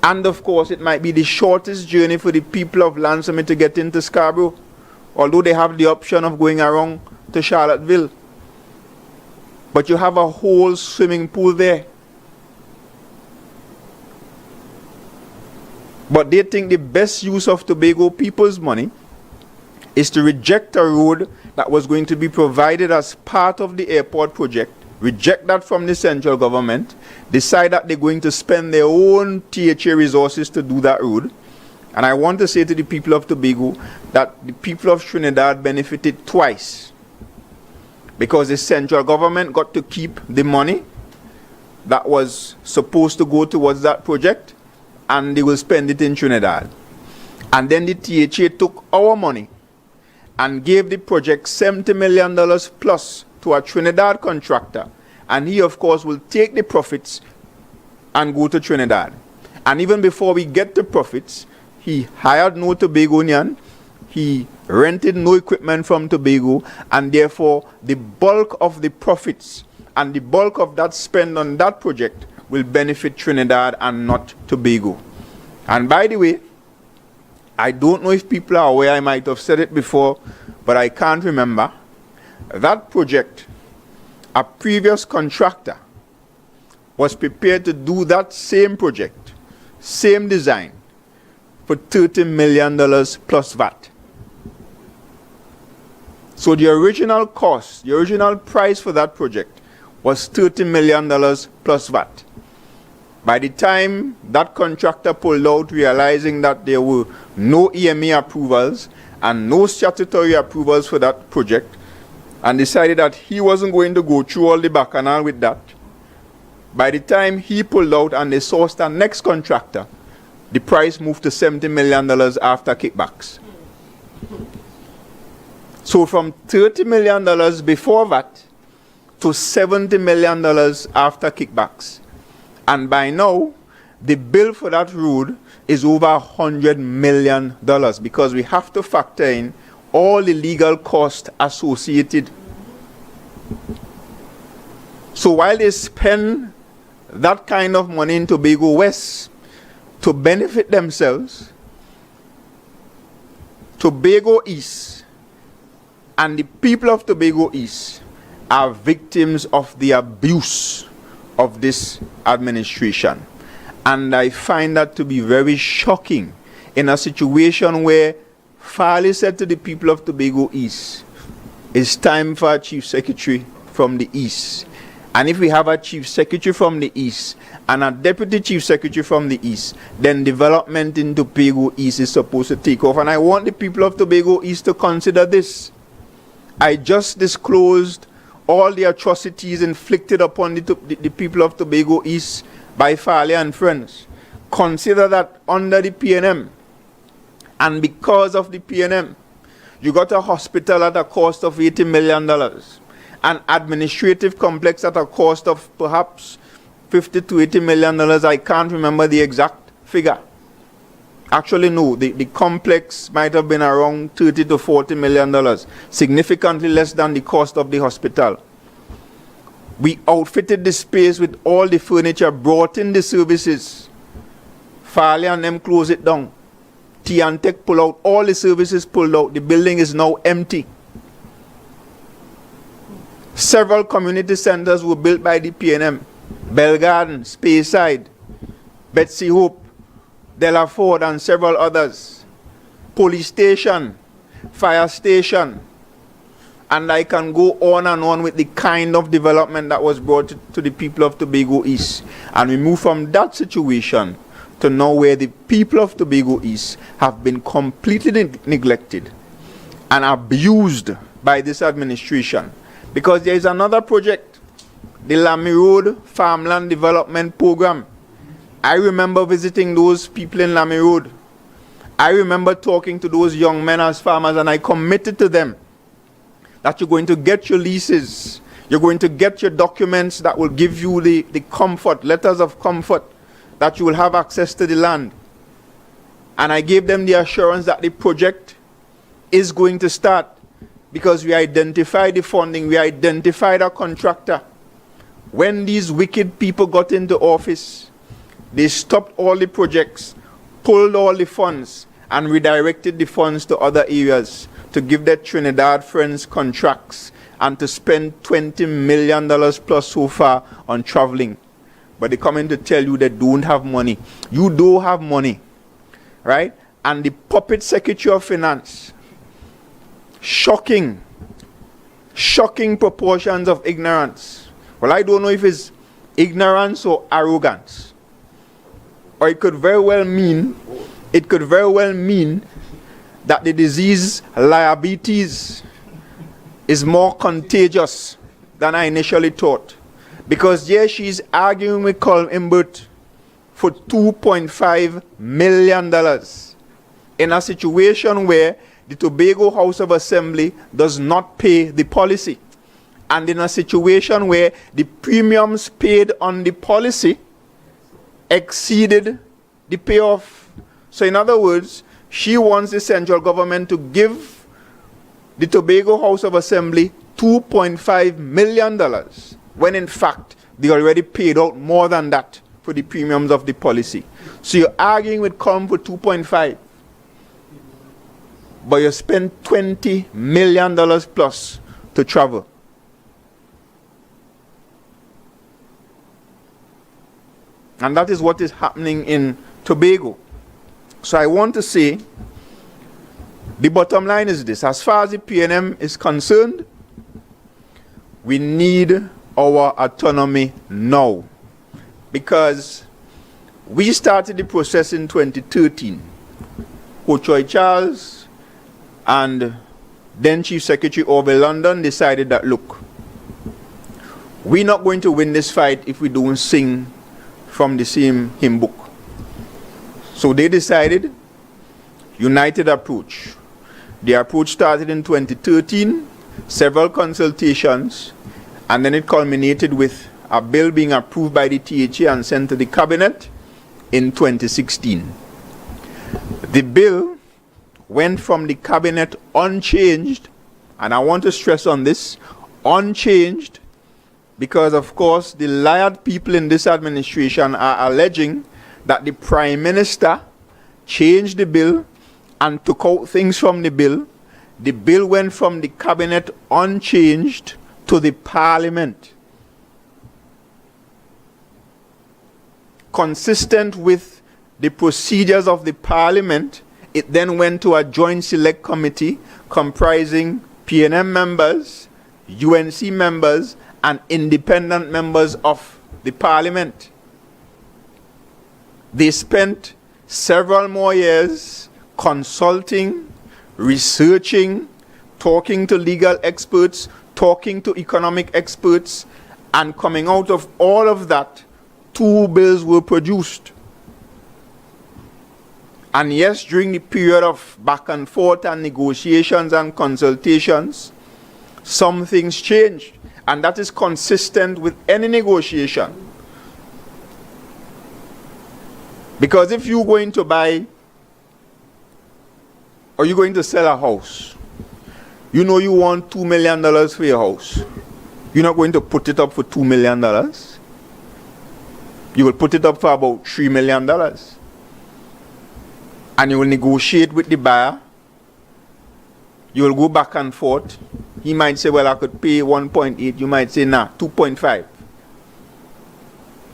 And of course, it might be the shortest journey for the people of Lansome to get into Scarborough, although they have the option of going around to Charlottesville. But you have a whole swimming pool there. But they think the best use of Tobago people's money is to reject a road that was going to be provided as part of the airport project, reject that from the central government, decide that they're going to spend their own THA resources to do that road. And I want to say to the people of Tobago that the people of Trinidad benefited twice, because the central government got to keep the money that was supposed to go towards that project, and they will spend it in Trinidad. And then the THA took our money and gave the project $70 million plus to a Trinidad contractor. And he, of course, will take the profits and go to Trinidad. And even before we get the profits, he hired no Tobagonian, he rented no equipment from Tobago, and therefore the bulk of the profits and the bulk of that spend on that project will benefit Trinidad and not Tobago. And by the way, I don't know if people are aware, I might have said it before, but I can't remember. That project, a previous contractor was prepared to do that same project, same design, for $30 million plus VAT. So the original cost, the original price for that project was $30 million plus VAT. By the time that contractor pulled out, realizing that there were no EMA approvals and no statutory approvals for that project, and decided that he wasn't going to go through all the bacchanal with that, By the time he pulled out and they sourced the next contractor, the price moved to $70 million after kickbacks. So from $30 million before that to $70 million after kickbacks. And by now, the bill for that road is over $100 million because we have to factor in all the legal costs associated. So while they spend that kind of money in Tobago West to benefit themselves, Tobago East and the people of Tobago East are victims of the abuse of this administration. And I find that to be very shocking in a situation where Farley said to the people of Tobago East, it's time for a chief secretary from the East. And if we have a chief secretary from the East and a deputy chief secretary from the East, then development in Tobago East is supposed to take off. And I want the people of Tobago East to consider this. I just disclosed all the atrocities inflicted upon the people of Tobago East by Farley and friends. Consider that under the PNM, and because of the PNM, you got a hospital at a cost of $80 million, an administrative complex at a cost of perhaps $50 to $80 million. I can't remember the exact figure. Actually, no, the complex might have been around $30 to $40 million, significantly less than the cost of the hospital. We outfitted the space with all the furniture, brought in the services. Farley and them close it down. Tech pull out, all the services pulled out. The building is now empty. Several community centers were built by the PNM. Bell Garden, Speyside, Betsy Hope, Delaford, and several others. Police station, fire station. And I can go on and on with the kind of development that was brought to the people of Tobago East. And we move from that situation to now where the people of Tobago East have been completely neglected and abused by this administration. Because there is another project, the Lamy Road Farmland Development Program. I remember visiting those people in Lamy Road. I remember talking to those young men as farmers, and I committed to them that you're going to get your leases, you're going to get your documents that will give you the comfort, letters of comfort, that you will have access to the land. And I gave them the assurance that the project is going to start because we identified the funding, we identified a contractor. When these wicked people got into office, they stopped all the projects, pulled all the funds, and redirected the funds to other areas to give their Trinidad friends contracts and to spend $20 million plus so far on traveling. But they come in to tell you they don't have money. You do have money, right? And the puppet Secretary of Finance, shocking proportions of ignorance. Well, I don't know if it's ignorance or arrogance. Or it could very well mean that the disease diabetes is more contagious than I initially thought. Because yes, she's arguing with Colm Imbert for $2.5 million in a situation where the Tobago House of Assembly does not pay the policy. And in a situation where the premiums paid on the policy exceeded the payoff. So in other words, she wants the central government to give the Tobago House of Assembly $2.5 million, when in fact they already paid out more than that for the premiums of the policy. So you're arguing with Colm for 2.5, but you spend $20 million plus to travel. And that is what is happening in Tobago. So I want to say, the bottom line is this: as far as the PNM is concerned, we need our autonomy now. Because we started the process in 2013. Ho-Choi Charles and then Chief Secretary Orville London decided that, look, we're not going to win this fight if we don't sing from the same hymn book. So they decided united approach. The approach started in 2013, several consultations, and then it culminated with a bill being approved by the THA and sent to the cabinet in 2016. The bill went from the cabinet unchanged, and I want to stress on this, unchanged, because of course the liar people in this administration are alleging that the Prime Minister changed the bill and took out things from the bill. The bill went from the cabinet unchanged to the Parliament. Consistent with the procedures of the Parliament, it then went to a joint select committee comprising PNM members, UNC members, and independent members of the Parliament. They spent several more years consulting, researching, talking to legal experts, talking to economic experts, and coming out of all of that, 2 bills were produced. And yes, during the period of back and forth and negotiations and consultations, some things changed. And that is consistent with any negotiation. Because if you're going to buy or you're going to sell a house, you know you want $2 million for your house. You're not going to put it up for $2 million. You will put it up for about $3 million. And you will negotiate with the buyer. You will go back and forth. He might say, well, I could pay 1.8. You might say, nah, 2.5.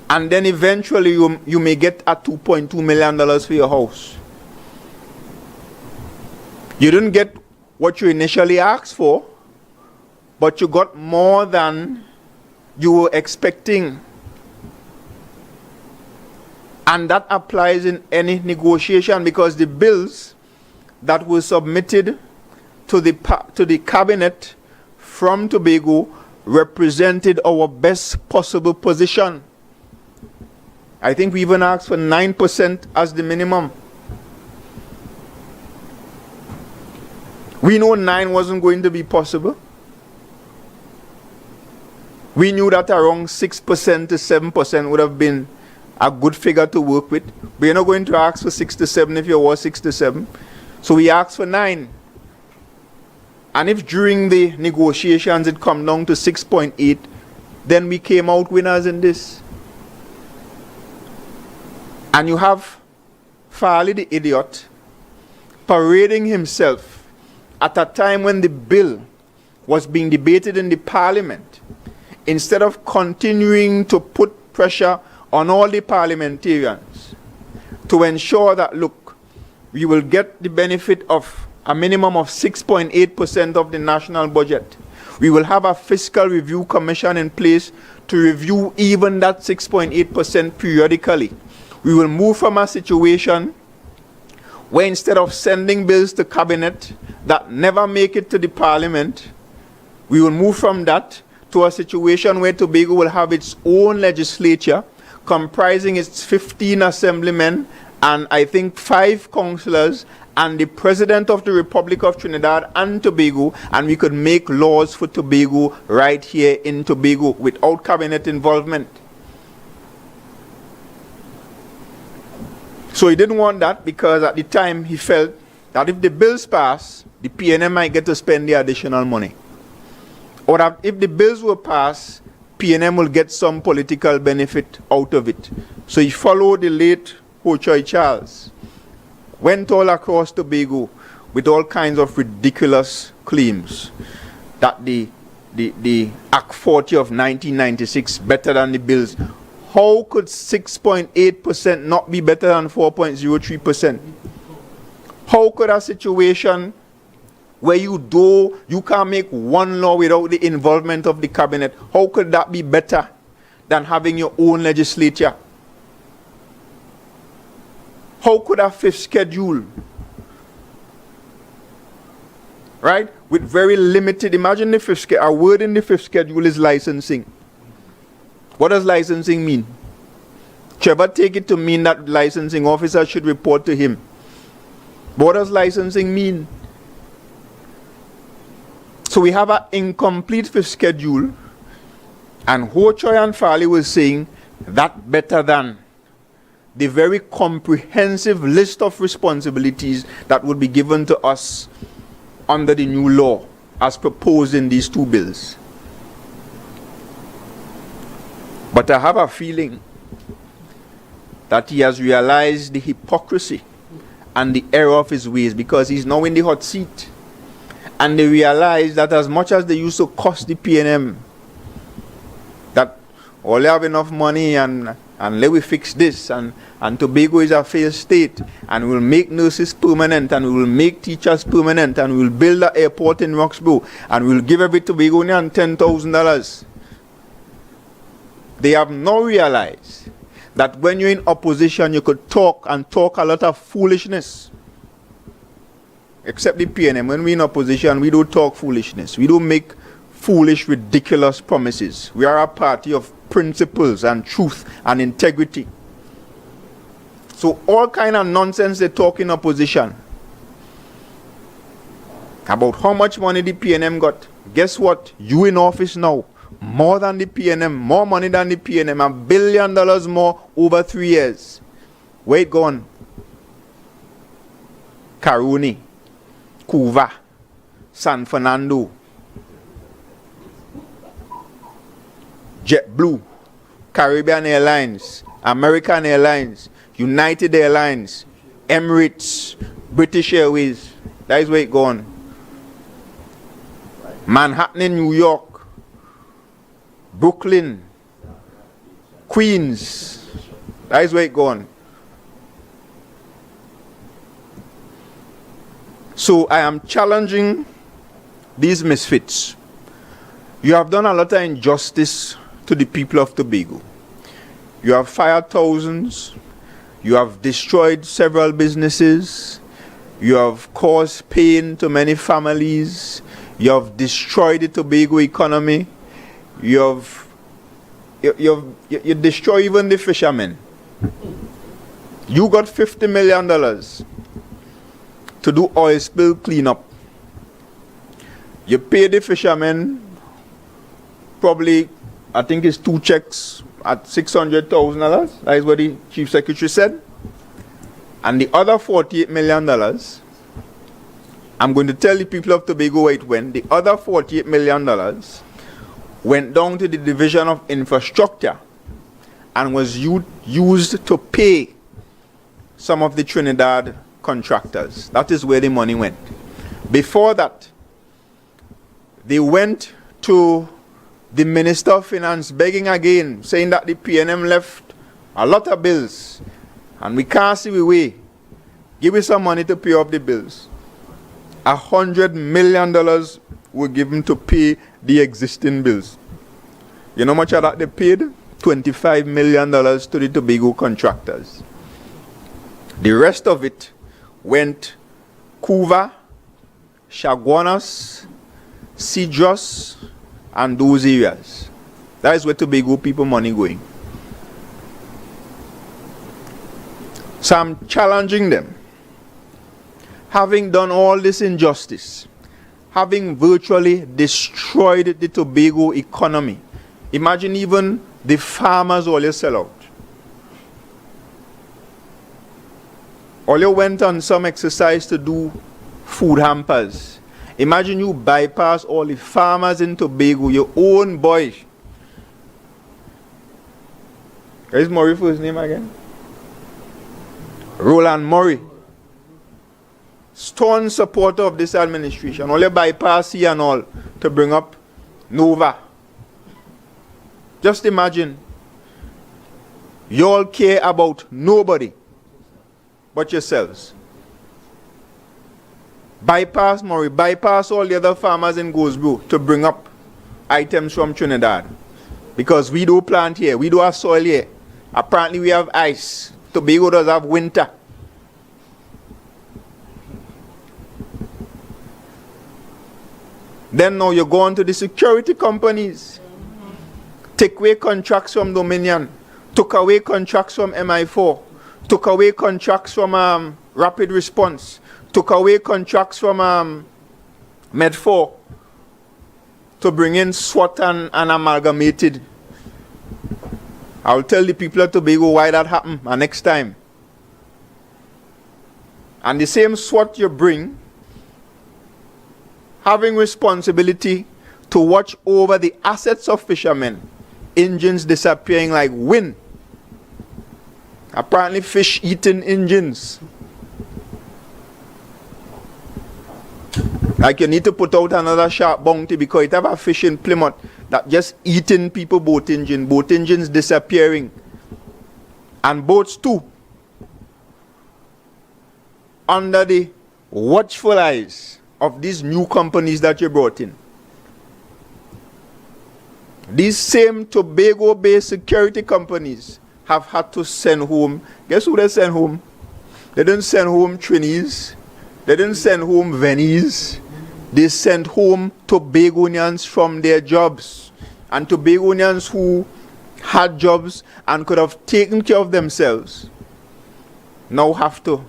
And then eventually you may get a $2.2 million for your house. You didn't get what you initially asked for, but you got more than you were expecting. And that applies in any negotiation, because the bills that were submitted to the cabinet from Tobago represented our best possible position. I think we even asked for 9% as the minimum. We know 9 wasn't going to be possible. We knew that around 6% to 7% would have been a good figure to work with. We're not going to ask for 6 to 7 if you was 6 to 7. So we asked for 9. And if during the negotiations it come down to 6.8, then we came out winners in this. And you have Farley the idiot parading himself at a time when the bill was being debated in the Parliament, instead of continuing to put pressure on all the parliamentarians to ensure that, look, we will get the benefit of a minimum of 6.8% of the national budget. We will have a fiscal review commission in place to review even that 6.8% periodically. We will move from a situation where instead of sending bills to cabinet that never make it to the Parliament, we will move from that to a situation where Tobago will have its own legislature comprising its 15 assemblymen and I think 5 councillors and the President of the Republic of Trinidad and Tobago, and we could make laws for Tobago right here in Tobago without cabinet involvement. So he didn't want that, because at the time he felt that if the bills pass, the PNM might get to spend the additional money. Or that if the bills were passed, PNM will get some political benefit out of it. So he followed the late Ho Choi Charles, went all across Tobago with all kinds of ridiculous claims that the Act 40 of 1996 better than the bills. How could 6.8% not be better than 4.03%? How could a situation where you can't make one law without the involvement of the cabinet, how could that be better than having your own legislature? How could a 5th schedule, right, with very limited, imagine the 5th schedule, a word in the 5th schedule is licensing. What does licensing mean? Trevor take it to mean that licensing officer should report to him. But what does licensing mean? So we have an incomplete fifth schedule, and Ho Choi and Farley was saying that better than the very comprehensive list of responsibilities that would be given to us under the new law as proposed in these two bills. But I have a feeling that he has realized the hypocrisy and the error of his ways, because he's now in the hot seat. And they realize that as much as they used to cost the PNM, that all they have enough money and let we fix this, and Tobago is a failed state, and we'll make nurses permanent, and we will make teachers permanent, and we'll build an airport in Roxborough, and we'll give every Tobagonian $10,000. They have now realized that when you're in opposition, you could talk and talk a lot of foolishness. Except the PNM, when we're in opposition, we don't talk foolishness. We don't make foolish, ridiculous promises. We are a party of principles and truth and integrity. So all kind of nonsense they talk in opposition about how much money the PNM got. Guess what? You in office now, more than the PNM, more money than the PNM, $1 billion more over 3 years. Where it gone? Karuni, Cuva, San Fernando, JetBlue, Caribbean Airlines, American Airlines, United Airlines, Emirates, British Airways. That is where it gone. Manhattan in New York, Brooklyn, Queens. That is where it gone. So I am challenging these misfits. You have done a lot of injustice to the people of Tobago. You have fired thousands. You have destroyed several businesses. You have caused pain to many families. You have destroyed the Tobago economy. You destroy even the fishermen. You got $50 million to do oil spill cleanup. You pay the fishermen probably, I think it's 2 checks at $600,000. That is what the Chief Secretary said. And the other $48 million, I'm going to tell the people of Tobago where it went. The other $48 million went down to the Division of Infrastructure and was used to pay some of the Trinidad contractors. That is where the money went. Before that, they went to the Minister of Finance begging again, saying that the PNM left a lot of bills and we can't see the way. Give us some money to pay off the bills. $100 million were given to pay the existing bills. You know how much of that they paid? $25 million to the Tobago contractors. The rest of it went Cuva, Chaguanas, Cedros, and those areas. That is where Tobago people money going. So I'm challenging them. Having done all this injustice, having virtually destroyed the Tobago economy, imagine even the farmers all you sell out. All you went on some exercise to do food hampers. Imagine you bypass all the farmers in Tobago, your own boy. What is Murray for his name again? Roland Murray. Stone supporter of this administration. All you bypass here and all to bring up Nova. Just imagine. You all care about nobody but yourselves. Bypass Murray, bypass all the other farmers in Goldsboro to bring up items from Trinidad. Because we do plant here, we do have soil here. Apparently we have ice. Tobago does have winter. Then now you go on to the security companies. Take away contracts from Dominion. Took away contracts from MI4. Took away contracts from Rapid Response. Took away contracts from Med4 to bring in SWAT and amalgamated. I'll tell the people of Tobago why that happened next time. And the same SWAT you bring, having responsibility to watch over the assets of fishermen, engines disappearing like wind. Apparently fish eating engines. Like you need to put out another sharp bounty because it have a fish in Plymouth that just eating people boat engines disappearing. And boats too. Under the watchful eyes of these new companies that you brought in. These same Tobago-based security companies have had to send home. Guess who they sent home? They didn't send home Trinis. They didn't send home Venice. They sent home Tobagonians from their jobs. And Tobagonians who had jobs and could have taken care of themselves now have to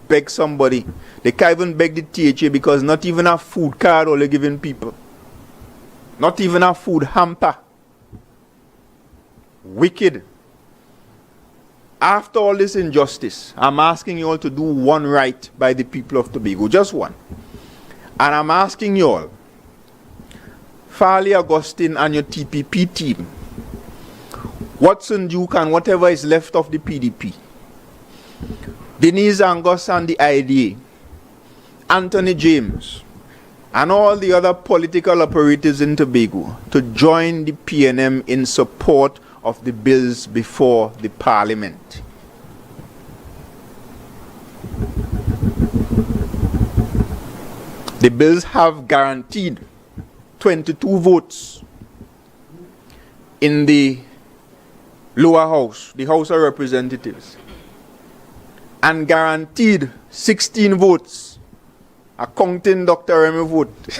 beg somebody. They can't even beg the THA because not even a food card are they giving people. Not even a food hamper. Wicked. After all this injustice, I'm asking you all to do one right by the people of Tobago. Just one. And I'm asking you all, Farley Augustine and your TPP team, Watson Duke and whatever is left of the PDP, Denise Angus and the IDA, Anthony James, and all the other political operatives in Tobago to join the PNM in support of the bills before the Parliament. The bills have guaranteed 22 votes in the lower house, the House of Representatives, and guaranteed 16 votes, accounting Dr. Remy vote.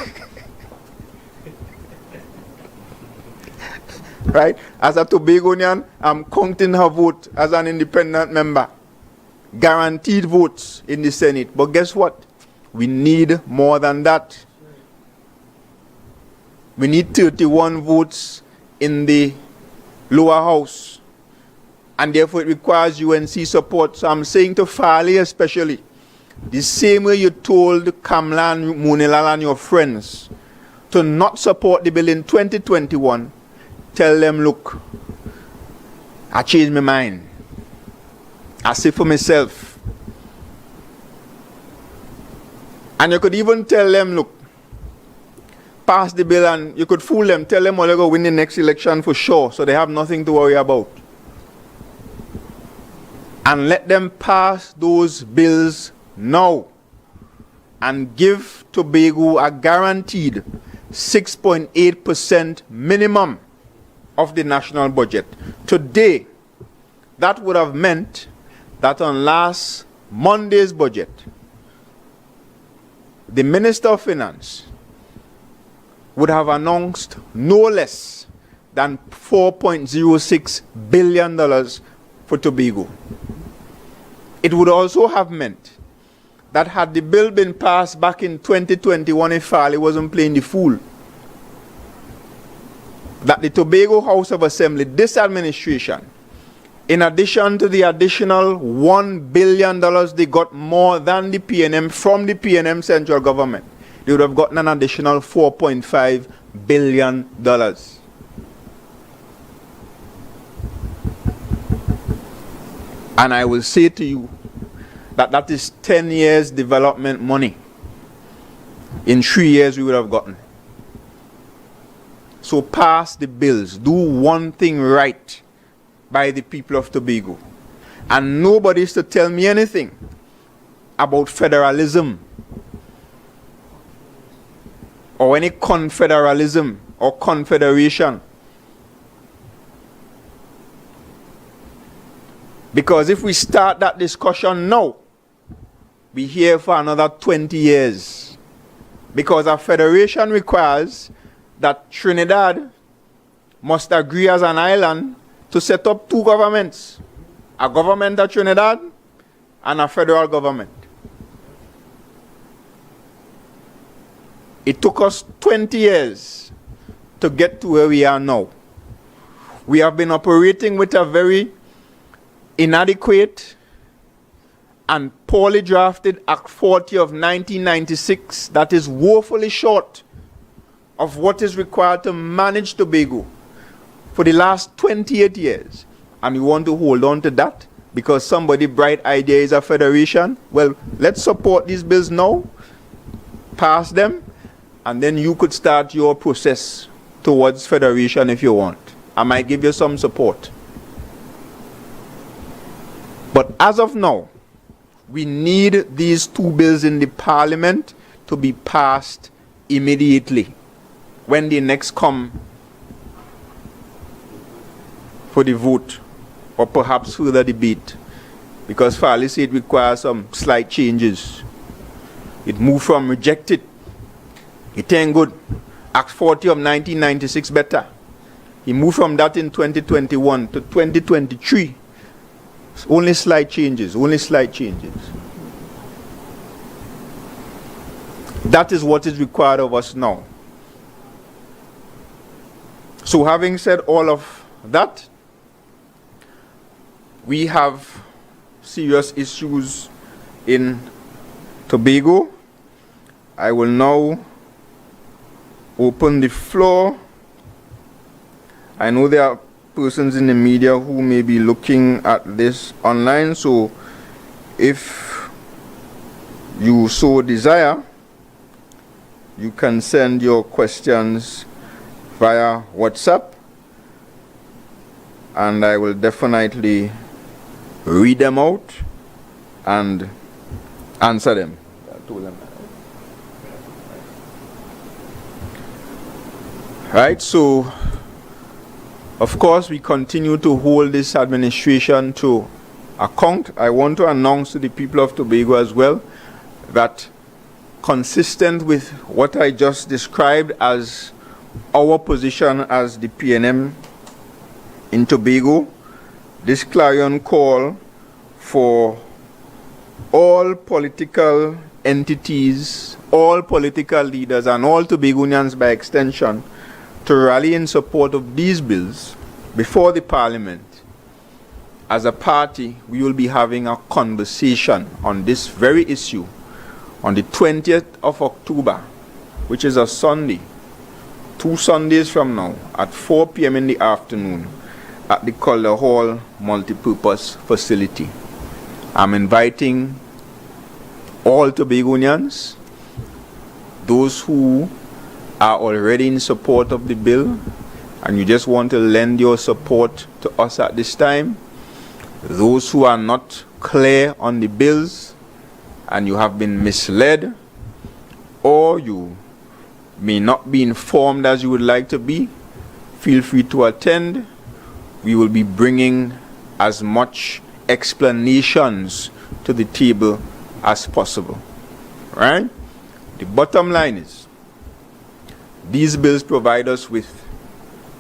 Right? As a Tobagonian, I'm counting her vote as an independent member. Guaranteed votes in the Senate. But guess what? We need more than that. We need 31 votes in the lower house. And therefore it requires UNC support. So I'm saying to Farley especially, the same way you told Kamla and Munilal and your friends to not support the bill in 2021, tell them, look, I changed my mind. I say for myself. And you could even tell them, look, pass the bill, and you could fool them, tell them they're going to win the next election for sure, so they have nothing to worry about. And let them pass those bills now and give Tobago a guaranteed 6.8% minimum of the national budget. Today, that would have meant that on last Monday's budget, the Minister of Finance would have announced no less than $4.06 billion for Tobago. It would also have meant that had the bill been passed back in 2021, if Farley wasn't playing the fool, that the Tobago House of Assembly, this administration, in addition to the additional $1 billion they got more than the PNM from the PNM central government, they would have gotten an additional $4.5 billion. And I will say to you that that is 10 years development money. In 3 years we would have gotten. So pass the bills. Do one thing right by the people of Tobago. And nobody is to tell me anything about federalism or any confederalism or confederation. Because if we start that discussion now, we're here for another 20 years. Because a federation requires that Trinidad must agree as an island to set up two governments, a government of Trinidad and a federal government. It took us 20 years to get to where we are now. We have been operating with a very inadequate and poorly drafted Act 40 of 1996 that is woefully short of what is required to manage Tobago for the last 28 years. And we want to hold on to that because somebody bright idea is a federation. Well, let's support these bills now, pass them, and then you could start your process towards federation if you want. I might give you some support. But as of now, we need these two bills in the parliament to be passed immediately when they next come for the vote or perhaps further debate, because Farley said it requires some slight changes. It moved from rejected, it ain't good, Act 40 of 1996 better. He moved from that in 2021 to 2023. Only slight changes, only slight changes. That is what is required of us now. So having said all of that, we have serious issues in Tobago. I will now open the floor. I know there are persons in the media who may be looking at this online, so if you so desire, you can send your questions via WhatsApp, and I will definitely read them out and answer them. Right, so of course we continue to hold this administration to account. I want to announce to the people of Tobago as well that, consistent with what I just described as our position as the PNM in Tobago, this clarion call for all political entities, all political leaders, and all Tobagonians by extension to rally in support of these bills before the Parliament. As a party, we will be having a conversation on this very issue on the 20th of October, which is a Sunday, 2 Sundays from now, at 4 p.m. in the afternoon at the Calder Hall Multipurpose Facility. I'm inviting all Tobagonians, those who are already in support of the bill and you just want to lend your support to us at this time, those who are not clear on the bills and you have been misled, or you may not be informed as you would like to be, feel free to attend. We will be bringing as much explanations to the table as possible. Right? The bottom line is, these bills provide us with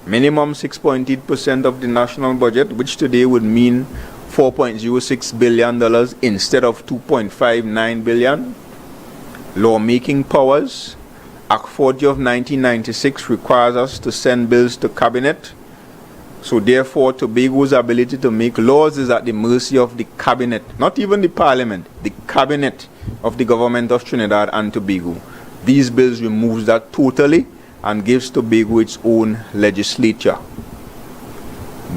minimum 6.8% of the national budget, which today would mean $4.06 billion instead of $2.59 billion. Lawmaking powers. Act 40 of 1996 requires us to send bills to cabinet. So therefore, Tobago's ability to make laws is at the mercy of the cabinet, not even the parliament, the cabinet of the government of Trinidad and Tobago. These bills remove that totally and gives Tobago its own legislature.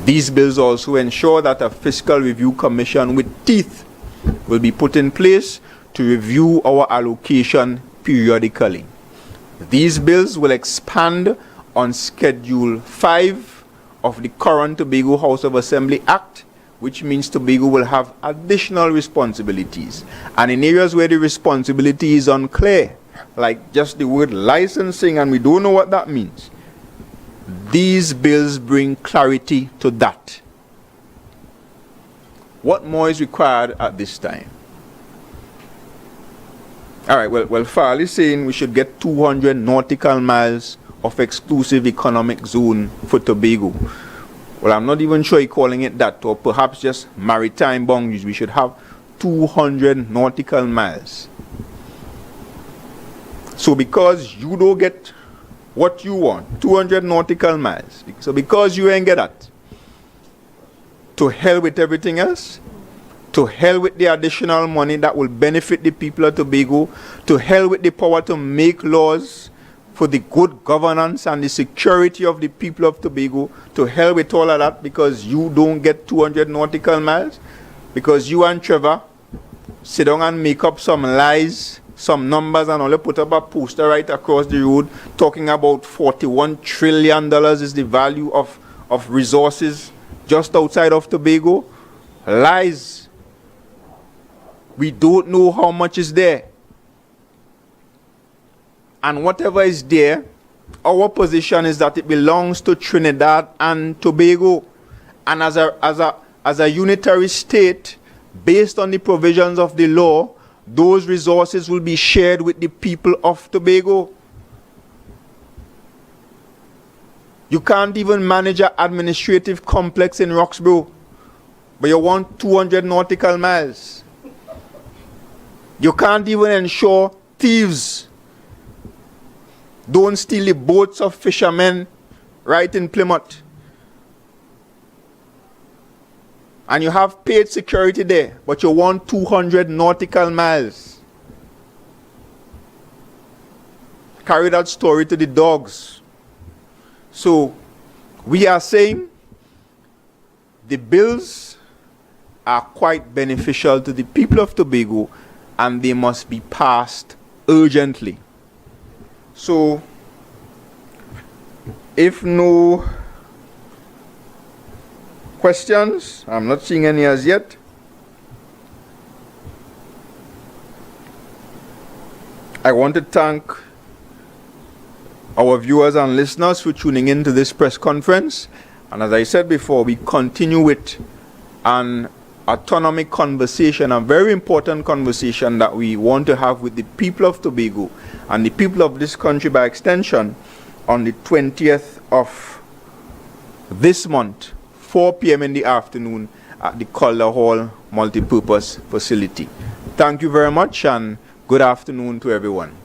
These bills also ensure that a fiscal review commission with teeth will be put in place to review our allocation periodically. These bills will expand on Schedule 5 of the current Tobago House of Assembly Act, which means Tobago will have additional responsibilities. And in areas where the responsibility is unclear, like just the word licensing, and we don't know what that means, these bills bring clarity to that. What more is required at this time? All right, well, Farley is saying we should get 200 nautical miles of exclusive economic zone for Tobago. Well, I'm not even sure you're calling it that, or perhaps just maritime boundaries. We should have 200 nautical miles. So because you don't get what you want, 200 nautical miles, so because you ain't get that, to hell with everything else, to hell with the additional money that will benefit the people of Tobago, to hell with the power to make laws for the good governance and the security of the people of Tobago, to hell with all of that because you don't get 200 nautical miles, because you and Trevor sit down and make up some lies, some numbers, and only put up a poster right across the road talking about $41 trillion is the value of resources just outside of Tobago. Lies. We don't know how much is there. And whatever is there, our position is that it belongs to Trinidad and Tobago. And as a unitary state, based on the provisions of the law, those resources will be shared with the people of Tobago. You can't even manage an administrative complex in Roxborough, but you want 200 nautical miles. You can't even ensure thieves don't steal the boats of fishermen right in Plymouth. And you have paid security there, but you want 200 nautical miles. Carry that story to the dogs. So, we are saying the bills are quite beneficial to the people of Tobago and they must be passed urgently. So, if no questions, I'm not seeing any as yet. I want to thank our viewers and listeners for tuning in to this press conference. And as I said before, we continue with an autonomic conversation, a very important conversation that we want to have with the people of Tobago and the people of this country by extension on the 20th of this month, 4 p.m. in the afternoon at the Calder Hall Multipurpose Facility. Thank you very much and good afternoon to everyone.